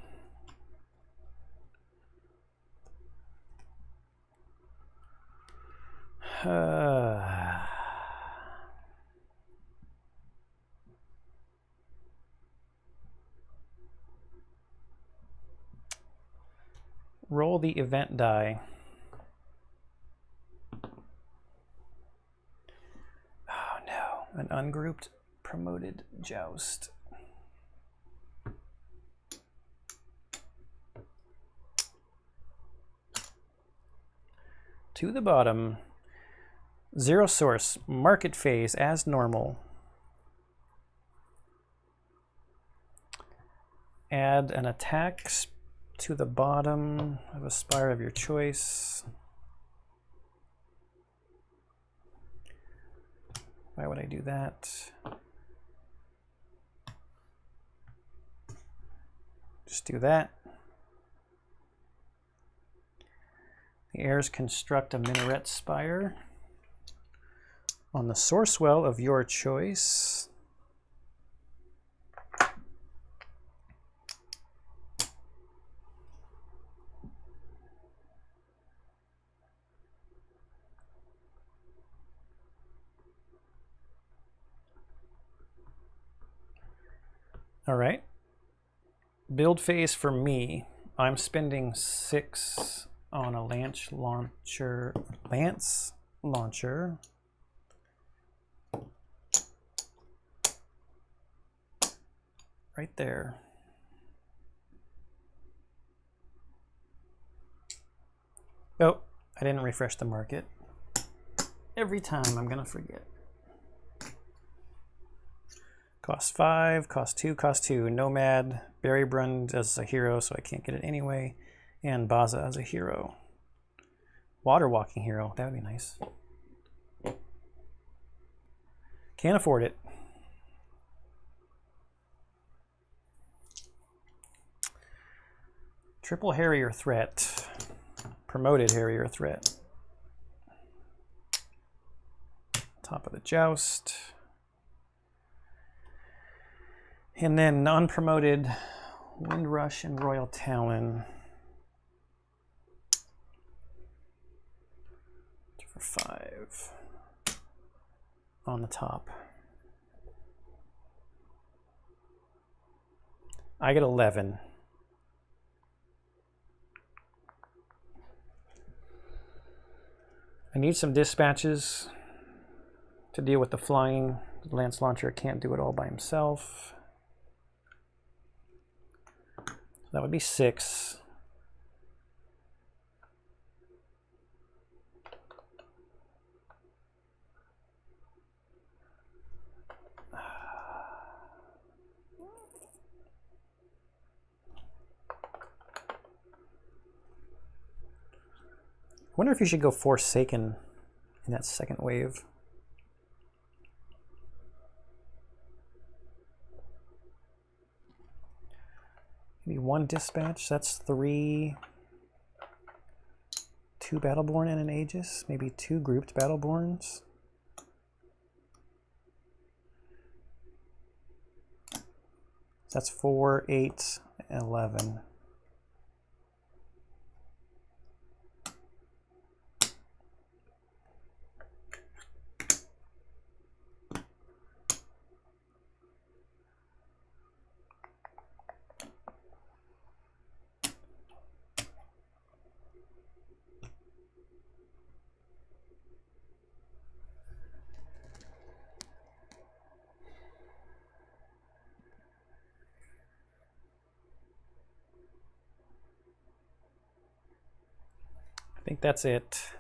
Roll the event die. Oh no, an ungrouped promoted joust. To the bottom. 0 source, market phase as normal. Add an attack to the bottom of a spire of your choice. Why would I do that? Just do that. The heirs construct a minaret spire on the source well of your choice. All right. Build phase for me. I'm spending 6 on a lance launcher. Right there. Oh, I didn't refresh the market. Every time I'm gonna forget. Cost 5, cost 2, cost 2. Nomad, Berrybrund as a hero, so I can't get it anyway. And Baza as a hero. Water walking hero, that would be nice. Can't afford it. Triple Harrier threat. Promoted Harrier threat. Top of the joust. And then unpromoted Windrush and Royal Talon. 2 for 5 on the top. I get 11. I need some dispatches to deal with the flying. The Lance Launcher can't do it all by himself. That would be 6. I wonder if you should go Forsaken in that second wave. Maybe 1 dispatch, that's 3. 2 Battleborn and an Aegis, maybe 2 grouped Battleborns. That's 4, 8, and 11. I think that's it.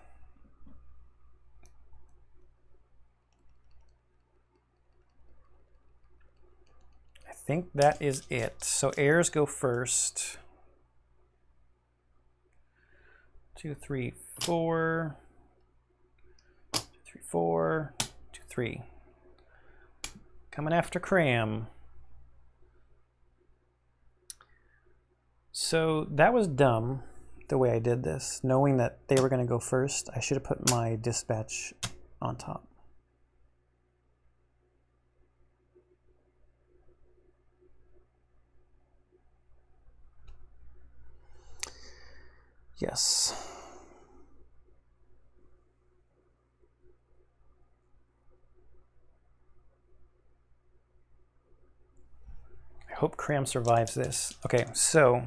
I think that is it. So heirs go first. 2, 3, 4. 2, 3, 4. 2, 3. Coming after Cram. So that was dumb. The way I did this, knowing that they were going to go first, I should have put my dispatch on top. Yes. I hope Cram survives this. Okay, so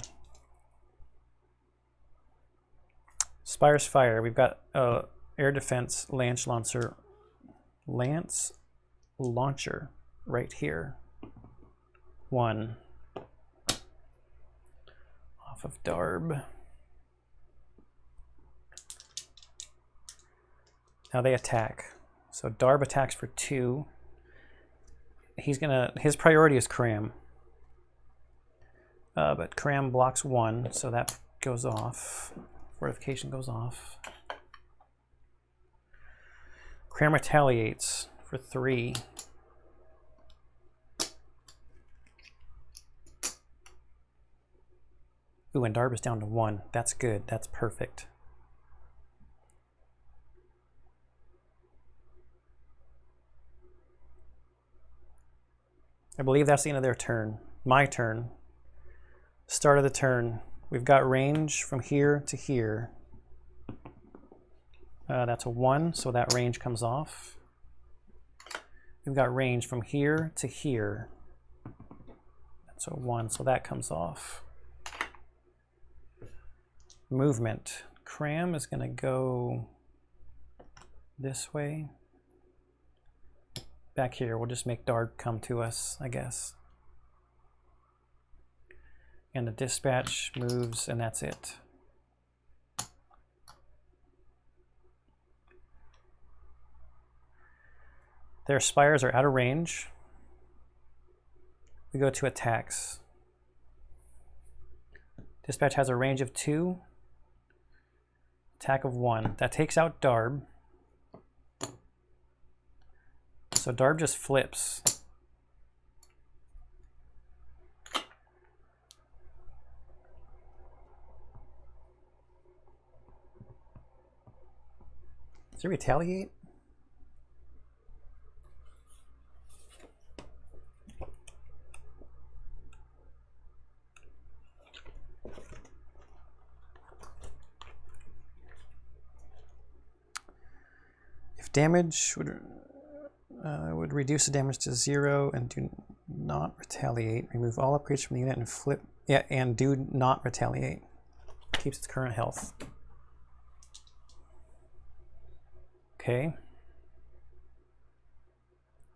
Spire's Fire. We've got air defense Lance Launcher right here. 1 off of Darb. Now they attack. So Darb attacks for 2. His priority is Cram. But Cram blocks 1, so that goes off. Fortification goes off. Cram retaliates for 3. Ooh, and Darb is down to 1. That's good. That's perfect. I believe that's the end of their turn. My turn. Start of the turn. We've got range from here to here. That's a 1, so that range comes off. We've got range from here to here. So 1, so that comes off. Movement. Cram is going to go this way. Back here, we'll just make Darb come to us, I guess. And the dispatch moves, and that's it. Their spires are out of range. We go to attacks. Dispatch has a range of 2. Attack of 1. That takes out Darb. So Darb just flips. Does it retaliate? If damage would reduce the damage to 0 and do not retaliate. Remove all upgrades from the unit and flip. Yeah, and do not retaliate. Keeps its current health. Okay.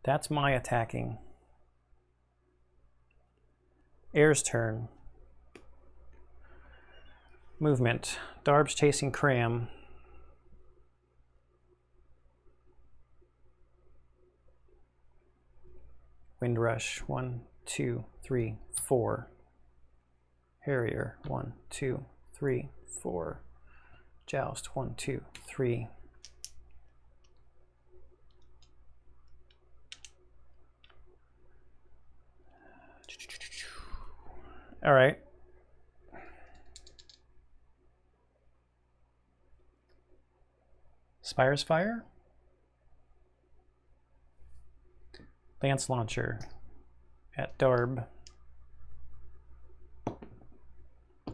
That's my attacking. Heir's turn. Movement. Darb's chasing Cram. Windrush. 1, 2, 3, 4. Harrier. 1, 2, 3, 4. Joust. 1, 2, 3. All right. Spire's Fire. Lance Launcher at Darb.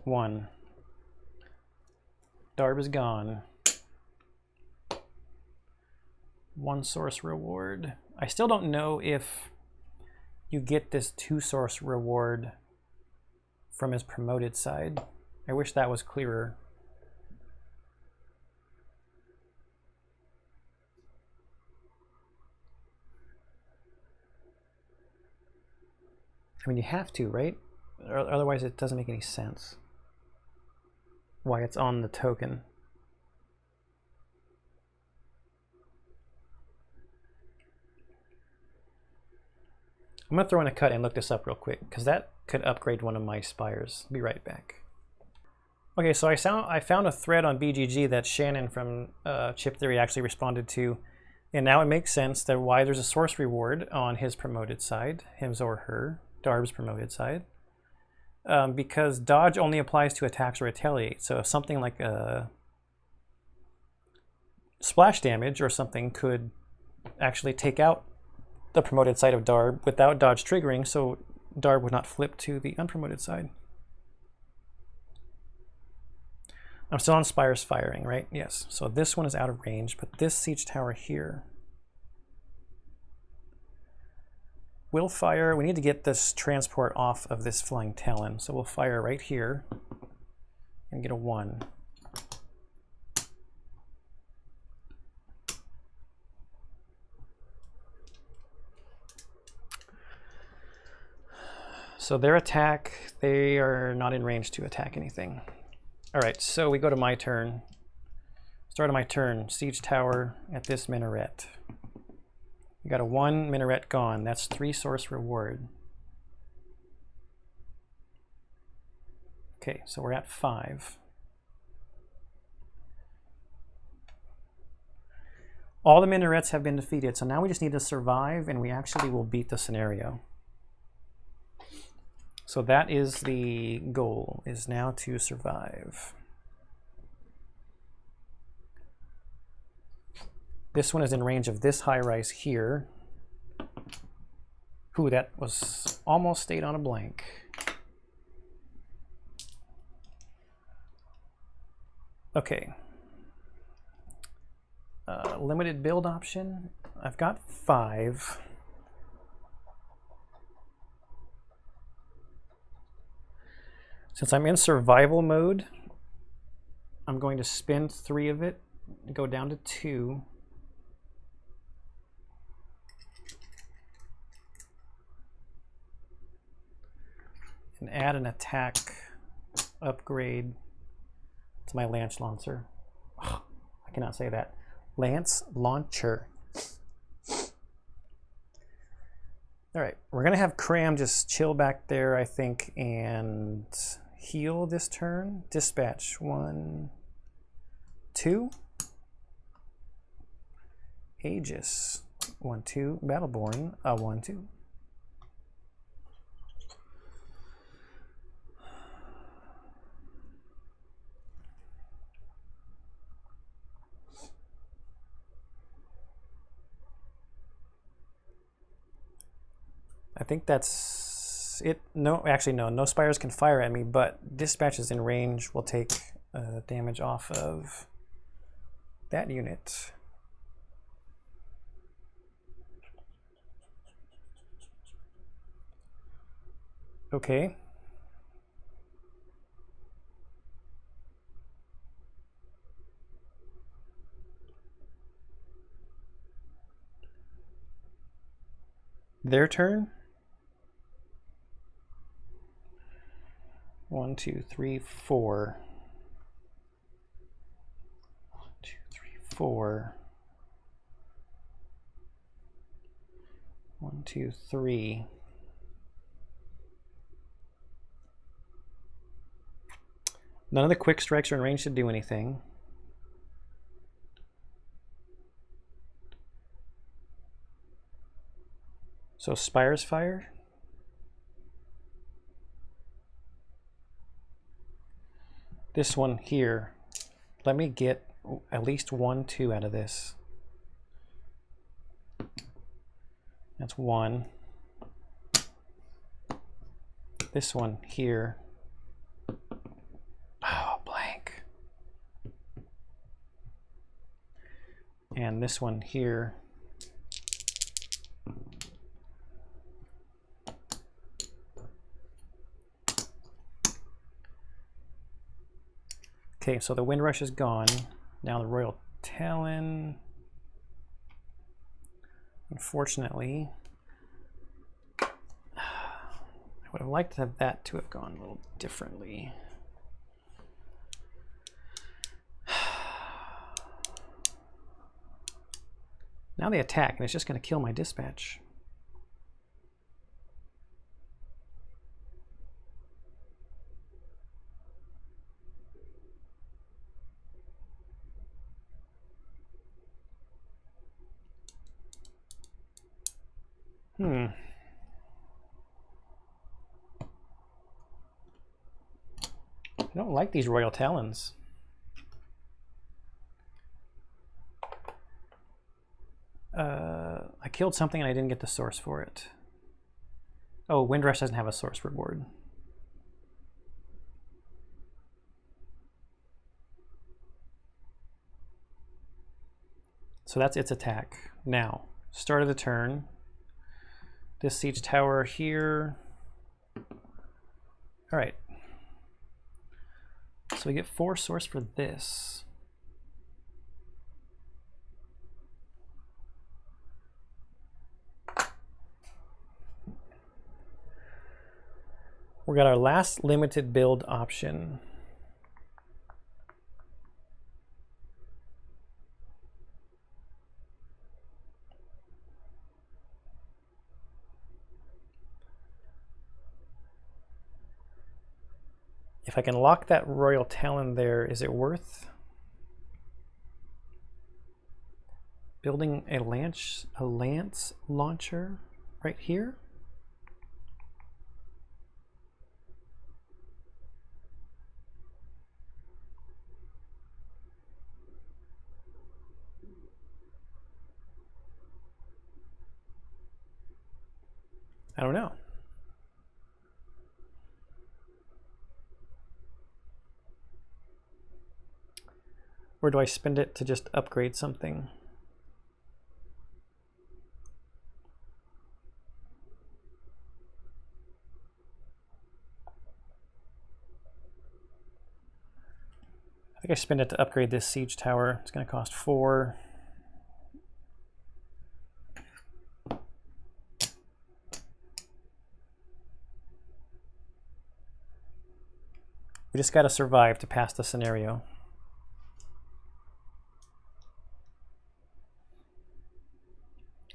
1. Darb is gone. 1 source reward. I still don't know if you get this 2 source reward from his promoted side. I wish that was clearer. I mean, you have to, right? Or otherwise it doesn't make any sense why it's on the token. I'm going to throw in a cut and look this up real quick, because that could upgrade one of my spires. Be right back. Okay, so I found a thread on BGG that Shannon from Chip Theory actually responded to, and now it makes sense that why there's a source reward on his promoted side, his or her, Darb's promoted side, because dodge only applies to attacks or retaliate. So if something like a splash damage or something could actually take out the promoted side of Darb without dodge triggering, so Darb would not flip to the unpromoted side. I'm still on Spire's Firing, right? Yes. So this one is out of range, but this siege tower here will fire. We need to get this transport off of this Flying Talon, so we'll fire right here and get a 1. So their attack, they are not in range to attack anything. All right, so we go to my turn. Start of my turn, siege tower at this minaret. We got a 1 minaret gone. That's 3 source reward. Okay, so we're at 5. All the minarets have been defeated, so now we just need to survive, and we actually will beat the scenario. So that is the goal, is now to survive. This one is in range of this high-rise here. Ooh, that was almost stayed on a blank. Okay. Limited build option. I've got 5. Since I'm in survival mode, I'm going to spend 3 of it and go down to 2. And add an attack upgrade to my lance launcher. Oh, I cannot say that. Lance launcher. All right, we're gonna have Cram just chill back there, I think, and heal this turn. Dispatch 1, 2. Aegis 1, 2. Battleborn 1, 2. I think that's it. No, actually, no. No spires can fire at me, but dispatches in range will take damage off of that unit. Okay. Their turn. 1, 2, 3, 4. 1, 2, 3, 4. 1, 2, 3. None of the quick strikes are in range to do anything. So Spires fire. This one here, let me get at least 1, 2 out of this. That's 1. This one here. Oh, blank. And this one here. Okay, so the Windrush is gone. Now the Royal Talon. Unfortunately, I would have liked to have that to have gone a little differently. Now they attack, and it's just going to kill my dispatch. I don't like these Royal Talons. I killed something and I didn't get the source for it. Oh, Windrush doesn't have a source reward. So that's its attack. Now, start of the turn. This siege tower here. All right. So we get 4 source for this. We got our last limited build option. If I can lock that Royal Talon there, is it worth building a lance launcher right here? I don't know. Or do I spend it to just upgrade something? think I spend it to upgrade this siege tower. It's going to cost 4. We just got to survive to pass the scenario.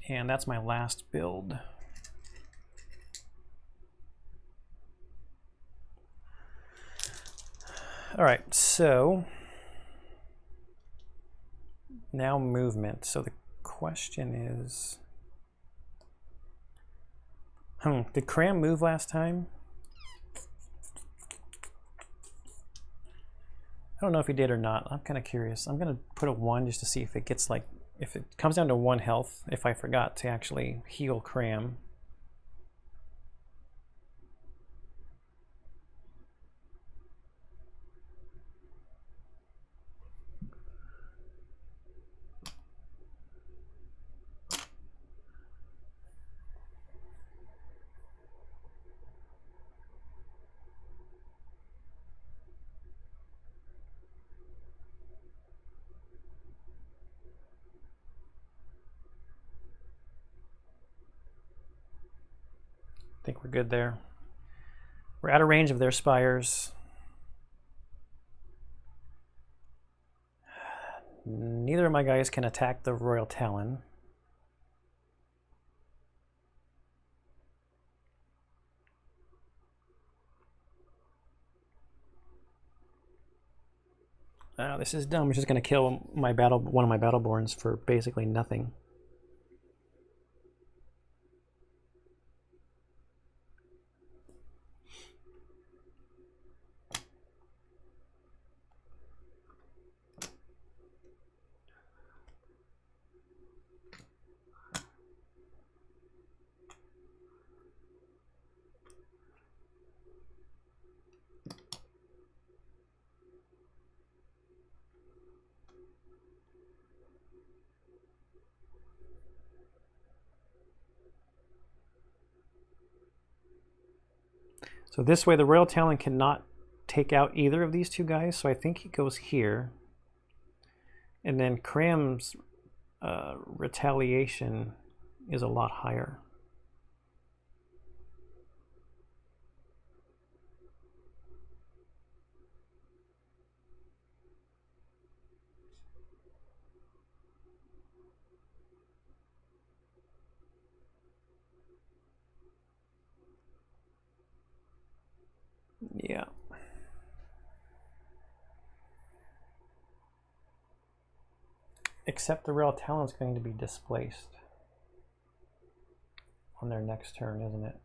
And that's my last build. All right, so now movement. So the question is, did Cram move last time? I don't know if he did or not. I'm kind of curious. I'm gonna put a 1 just to see if it gets like, if it comes down to 1 health, if I forgot to actually heal Cram. I think we're good there. We're out of range of their spires. Neither of my guys can attack the Royal Talon. This is dumb. It's just going to kill my one of my Battleborns for basically nothing. So this way the Royal Talon cannot take out either of these two guys, so I think he goes here. And then Cram's retaliation is a lot higher. Yeah. Except the Royal Talon is going to be displaced on their next turn, isn't it?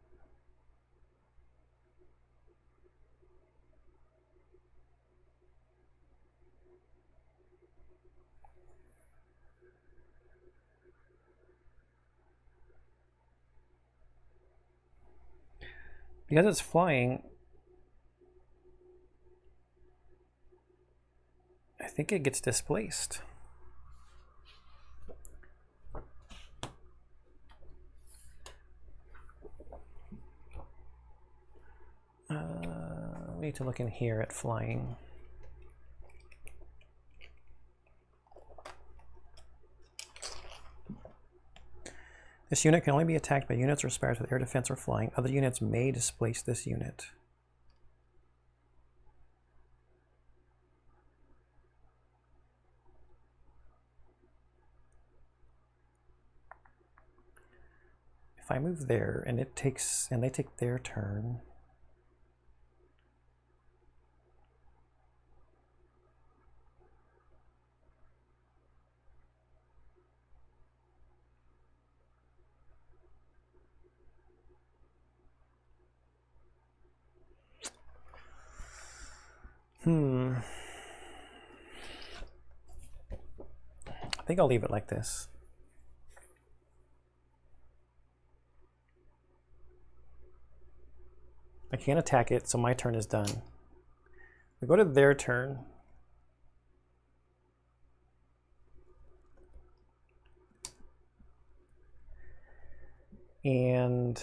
Because it's flying, I think it gets displaced. We need to look in here at flying. This unit can only be attacked by units or spires with air defense or flying. Other units may displace this unit. If I move there and it takes, and they take their turn. I think I'll leave it like this. I can't attack it, so my turn is done. We go to their turn. And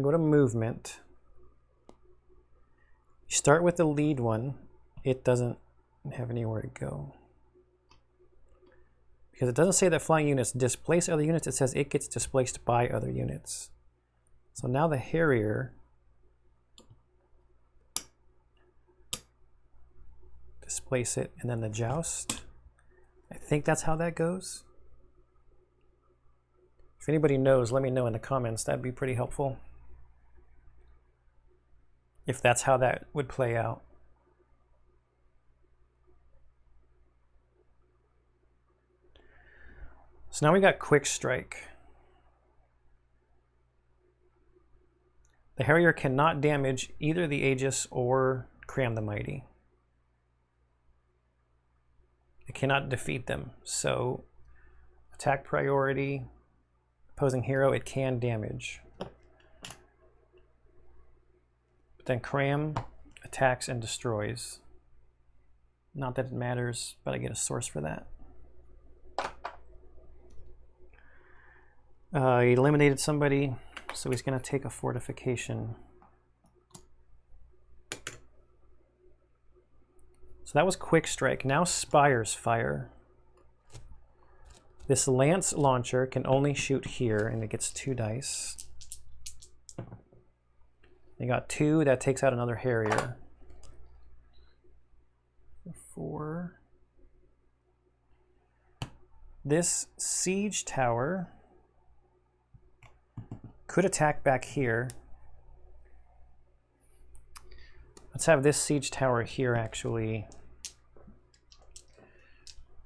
go to movement. You start with the lead one. It doesn't have anywhere to go. Because it doesn't say that flying units displace other units, it says it gets displaced by other units. So now the Harrier displace it, and then the Joust. I think that's how that goes. If anybody knows, let me know in the comments. That'd be pretty helpful. If that's how that would play out. So now we got Quick Strike. The Harrier cannot damage either the Aegis or Cram the Mighty. It cannot defeat them. So attack priority, opposing hero, it can damage. But then Cram attacks and destroys. Not that it matters, but I get a source for that. He eliminated somebody, so he's going to take a fortification. So that was Quick Strike. Now Spire's Fire. This Lance Launcher can only shoot here, and it gets 2 dice. You got 2, that takes out another Harrier. 4. This Siege Tower could attack back here. Let's have this Siege Tower here actually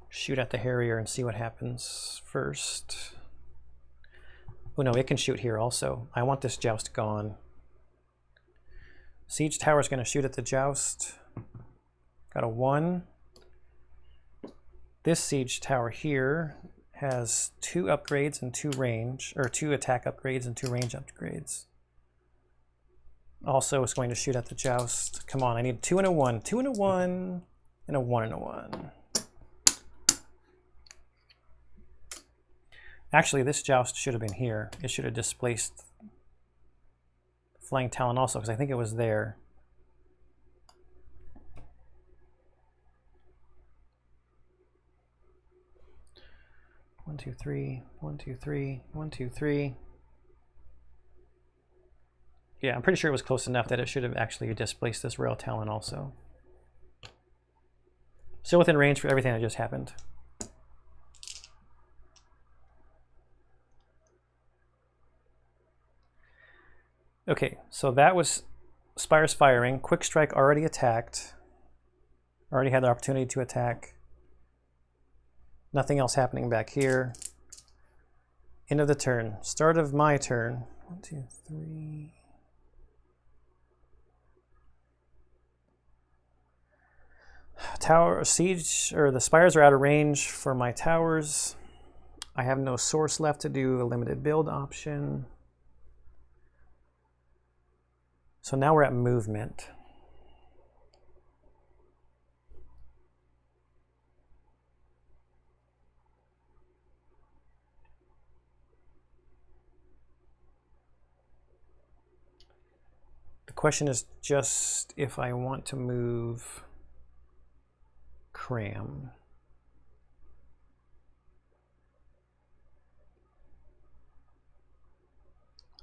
shoot at the Harrier and see what happens first. Oh no, it can shoot here also. I want this Joust gone. Siege Tower is going to shoot at the Joust. Got a 1. This Siege Tower here has 2 upgrades and 2 range, or 2 attack upgrades and 2 range upgrades. Also, it's going to shoot at the Joust. Come on, I need a 2 and a 1, 2 and a 1, and a 1 and a 1. Actually, this Joust should have been here. It should have displaced Flying Talon also, because I think it was there. One, two, three, 1, 2, 3, 1, 2, 3. Yeah, I'm pretty sure it was close enough that it should have actually displaced this Royal Talon also. Still within range for everything that just happened. Okay, so that was Spire's firing. Quick Strike already attacked. Already had the opportunity to attack. Nothing else happening back here. End of the turn. Start of my turn. 1, 2, 3. Tower siege, or the spires are out of range for my towers. I have no source left to do a limited build option. So now we're at movement. The question is just if I want to move Cram.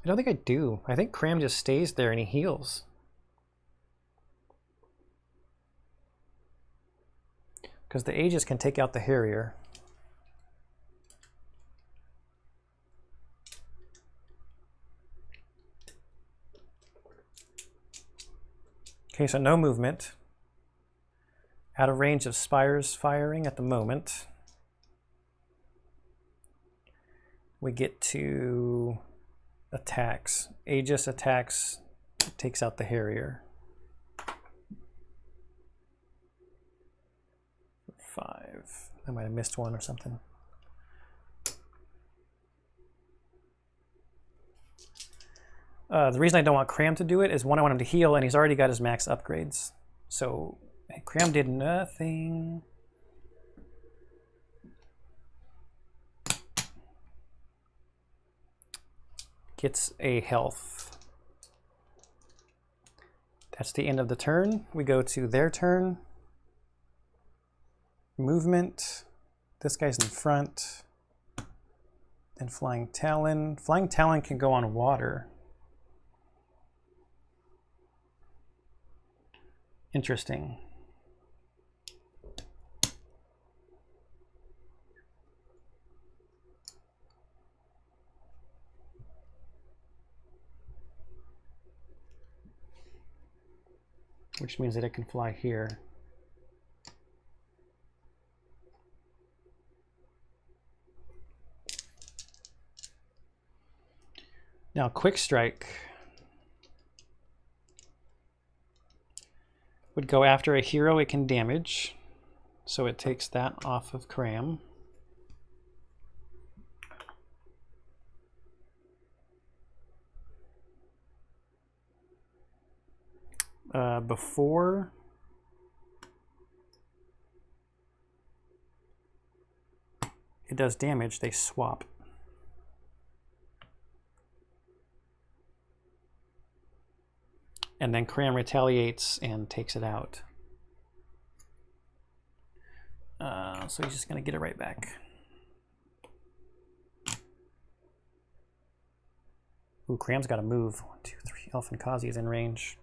I don't think I do. I think Cram just stays there and he heals. Because the Aegis can take out the Harrier. Okay, so no movement. Out of range of Spire's firing at the moment. We get to attacks. Aegis attacks, takes out the Harrier. 5. I might have missed one or something. The reason I don't want Cram to do it is, one, I want him to heal, and he's already got his max upgrades. So Cram did nothing. Gets a health. That's the end of the turn. We go to their turn. Movement. This guy's in front. Then Flying Talon. Flying Talon can go on water. Interesting. Which means that it can fly here. Now, Quick Strike would go after a hero it can damage, so it takes that off of Cram. Before it does damage, they swap. And then Cram retaliates and takes it out. So he's just going to get it right back. Ooh, Cram's got to move. 1, 2, 3. Elfin Kazi is in range.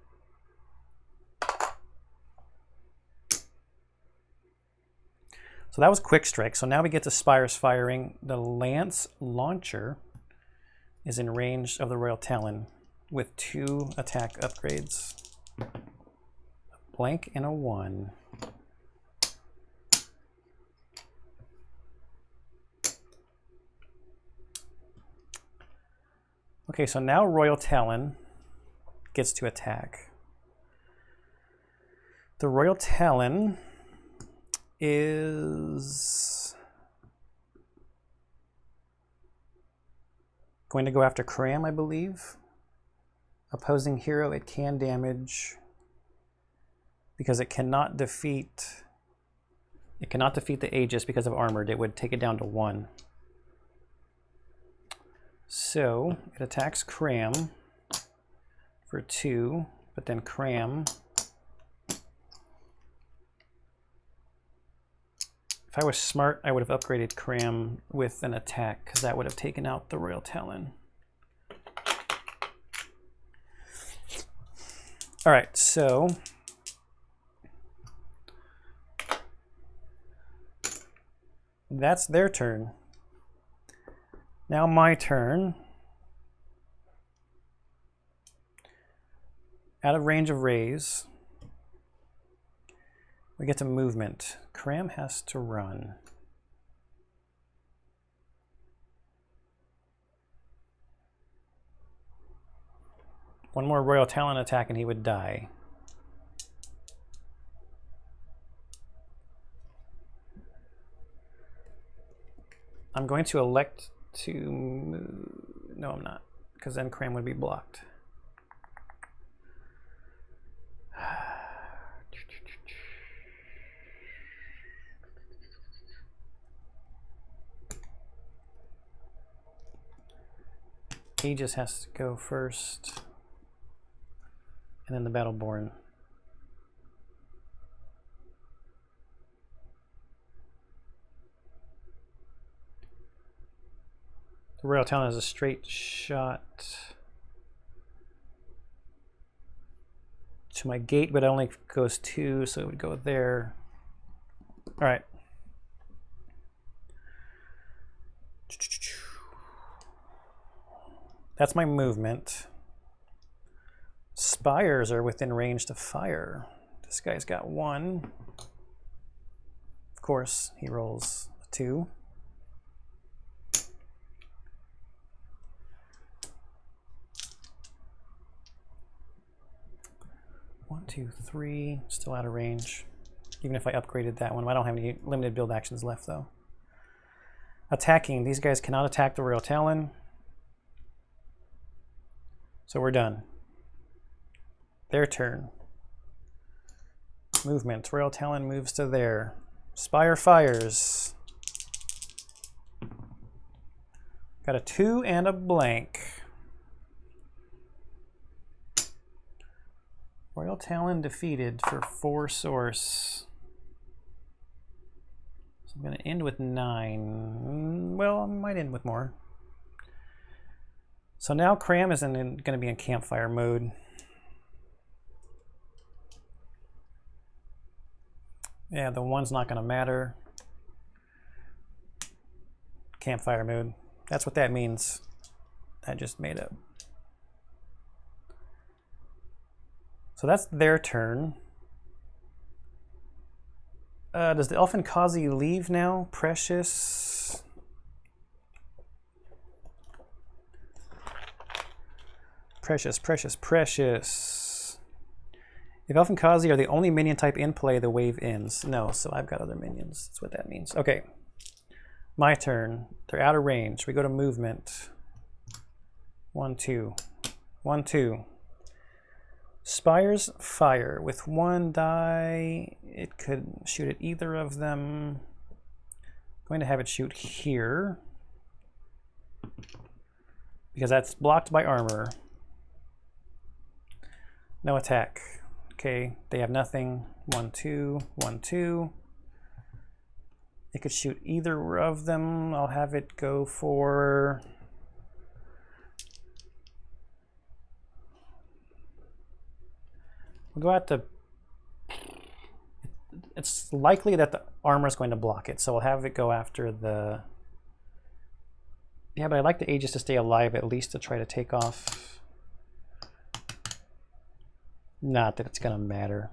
So that was Quick Strike. So now we get to Spire's Firing. The Lance Launcher is in range of the Royal Talon with 2 attack upgrades. A blank and a 1. Okay, so now Royal Talon gets to attack. The Royal Talon is going to go after Cram, I believe. Opposing hero it can damage because it cannot defeat the Aegis because of armored. It would take it down to 1. So it attacks Cram for 2, but then Cram, if I was smart, I would have upgraded Cram with an attack because that would have taken out the Royal Talon. All right, so that's their turn. Now my turn. Out of range of raise, we get to movement. Cram has to run. One more Royal Talon attack and he would die. I'm going to elect to move. No, I'm not, because then Cram would be blocked. Aegis has to go first, and then the Battleborn. The Royal Talon has a straight shot to my gate, but it only goes 2, so it would go there. All right. That's my movement. Spires are within range to fire. This guy's got 1. Of course, he rolls a 2. One, 2, 3, still out of range. Even if I upgraded that one, I don't have any limited build actions left though. Attacking, these guys cannot attack the Royal Talon. So we're done. Their turn. Movement, Royal Talon moves to there. Spire fires. Got a 2 and a blank. Royal Talon defeated for 4 source. So I'm going to end with 9. Well, I might end with more. So now Cram is going to be in campfire mode. Yeah, the 1's not going to matter. Campfire mode. That's what that means. I just made up. So that's their turn. Does the Elfinkazi leave now? Precious. Precious, precious, precious. If Elfinkazi are the only minion type in play, the wave ends. No, so I've got other minions. That's what that means. Okay. My turn. They're out of range. We go to movement. 1, 2. 1, 2. Spires fire. With 1 die, it could shoot at either of them. I'm going to have it shoot here, because that's blocked by armor. No attack. Okay, they have nothing. 1, 2, 1, 2. It could shoot either of them. I'll have it go for... We'll go out to... It's likely that the armor is going to block it, so we'll have it go after the... Yeah, but I'd like the Aegis to stay alive at least to try to take off. Not that it's going to matter.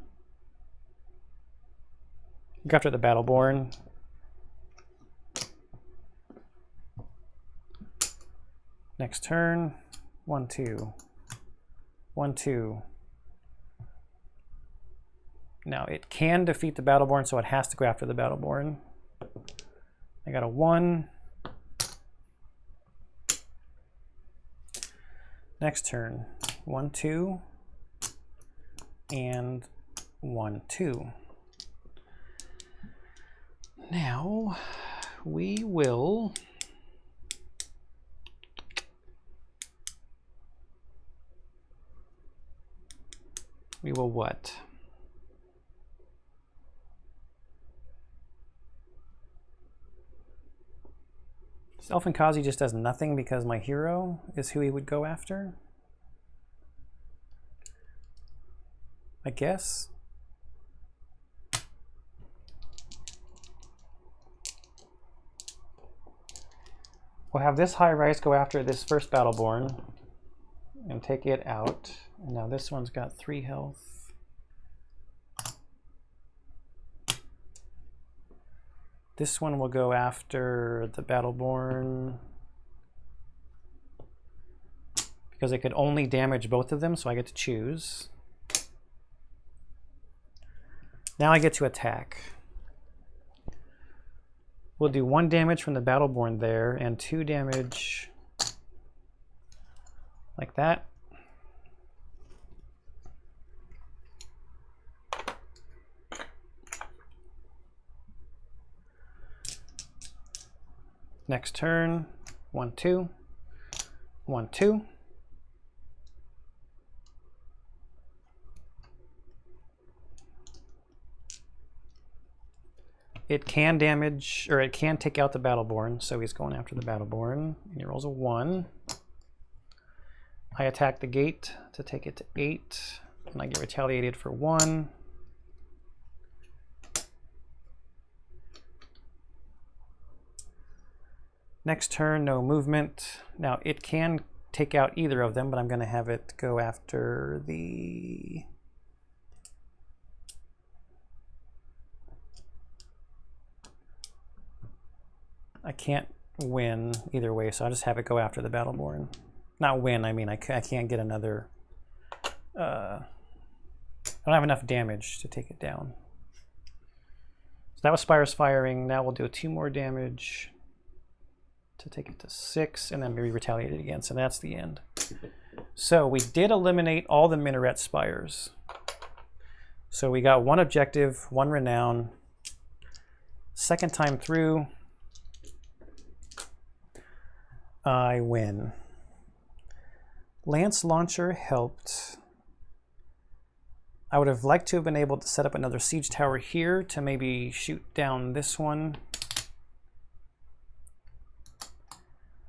Go after the Battleborn. Next turn. 1, 2. 1, 2. Now it can defeat the Battleborn, so it has to go after the Battleborn. I got a 1. Next turn. 1, 2. And 1, 2. Now we will what? Elfinkazi just does nothing because my hero is who he would go after? I guess. We'll have this high-rise go after this first Battleborn and take it out. And now this one's got 3 health. This one will go after the Battleborn because it could only damage both of them, so I get to choose. Now I get to attack. We'll do 1 damage from the Battleborn there and 2 damage like that. Next turn, 1, 2, 1, 2. It can damage, or it can take out the Battleborn, so he's going after the Battleborn. And he rolls a 1. I attack the gate to take it to 8, and I get retaliated for 1. Next turn, no movement. Now it can take out either of them, but I'm going to have it go after the... I can't win either way, so I'll just have it go after the Battleborn. Not win, I mean I can't get another... I don't have enough damage to take it down. So that was Spire's firing. Now we'll do 2 more damage to take it to 6, and then be retaliated against, and that's the end. So we did eliminate all the Minaret Spires. So we got 1 objective, 1 renown. Second time through, I win. Lance Launcher helped. I would have liked to have been able to set up another siege tower here to maybe shoot down this one.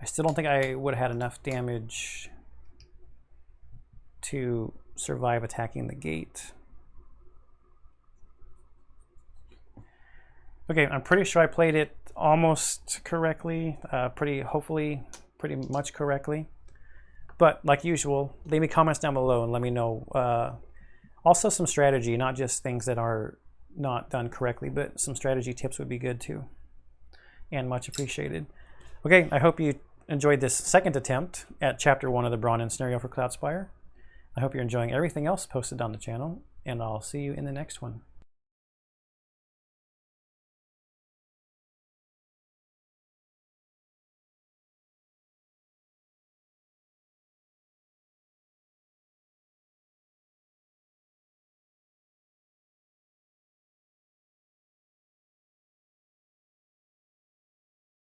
I still don't think I would have had enough damage to survive attacking the gate. Okay, I'm pretty sure I played it almost correctly, hopefully pretty much correctly. But like usual, leave me comments down below and let me know. Also some strategy, not just things that are not done correctly, but some strategy tips would be good too, and much appreciated. Okay, I hope you enjoyed this second attempt at Chapter 1 of the Brawnen scenario for Cloudspire. I hope you're enjoying everything else posted on the channel, and I'll see you in the next one.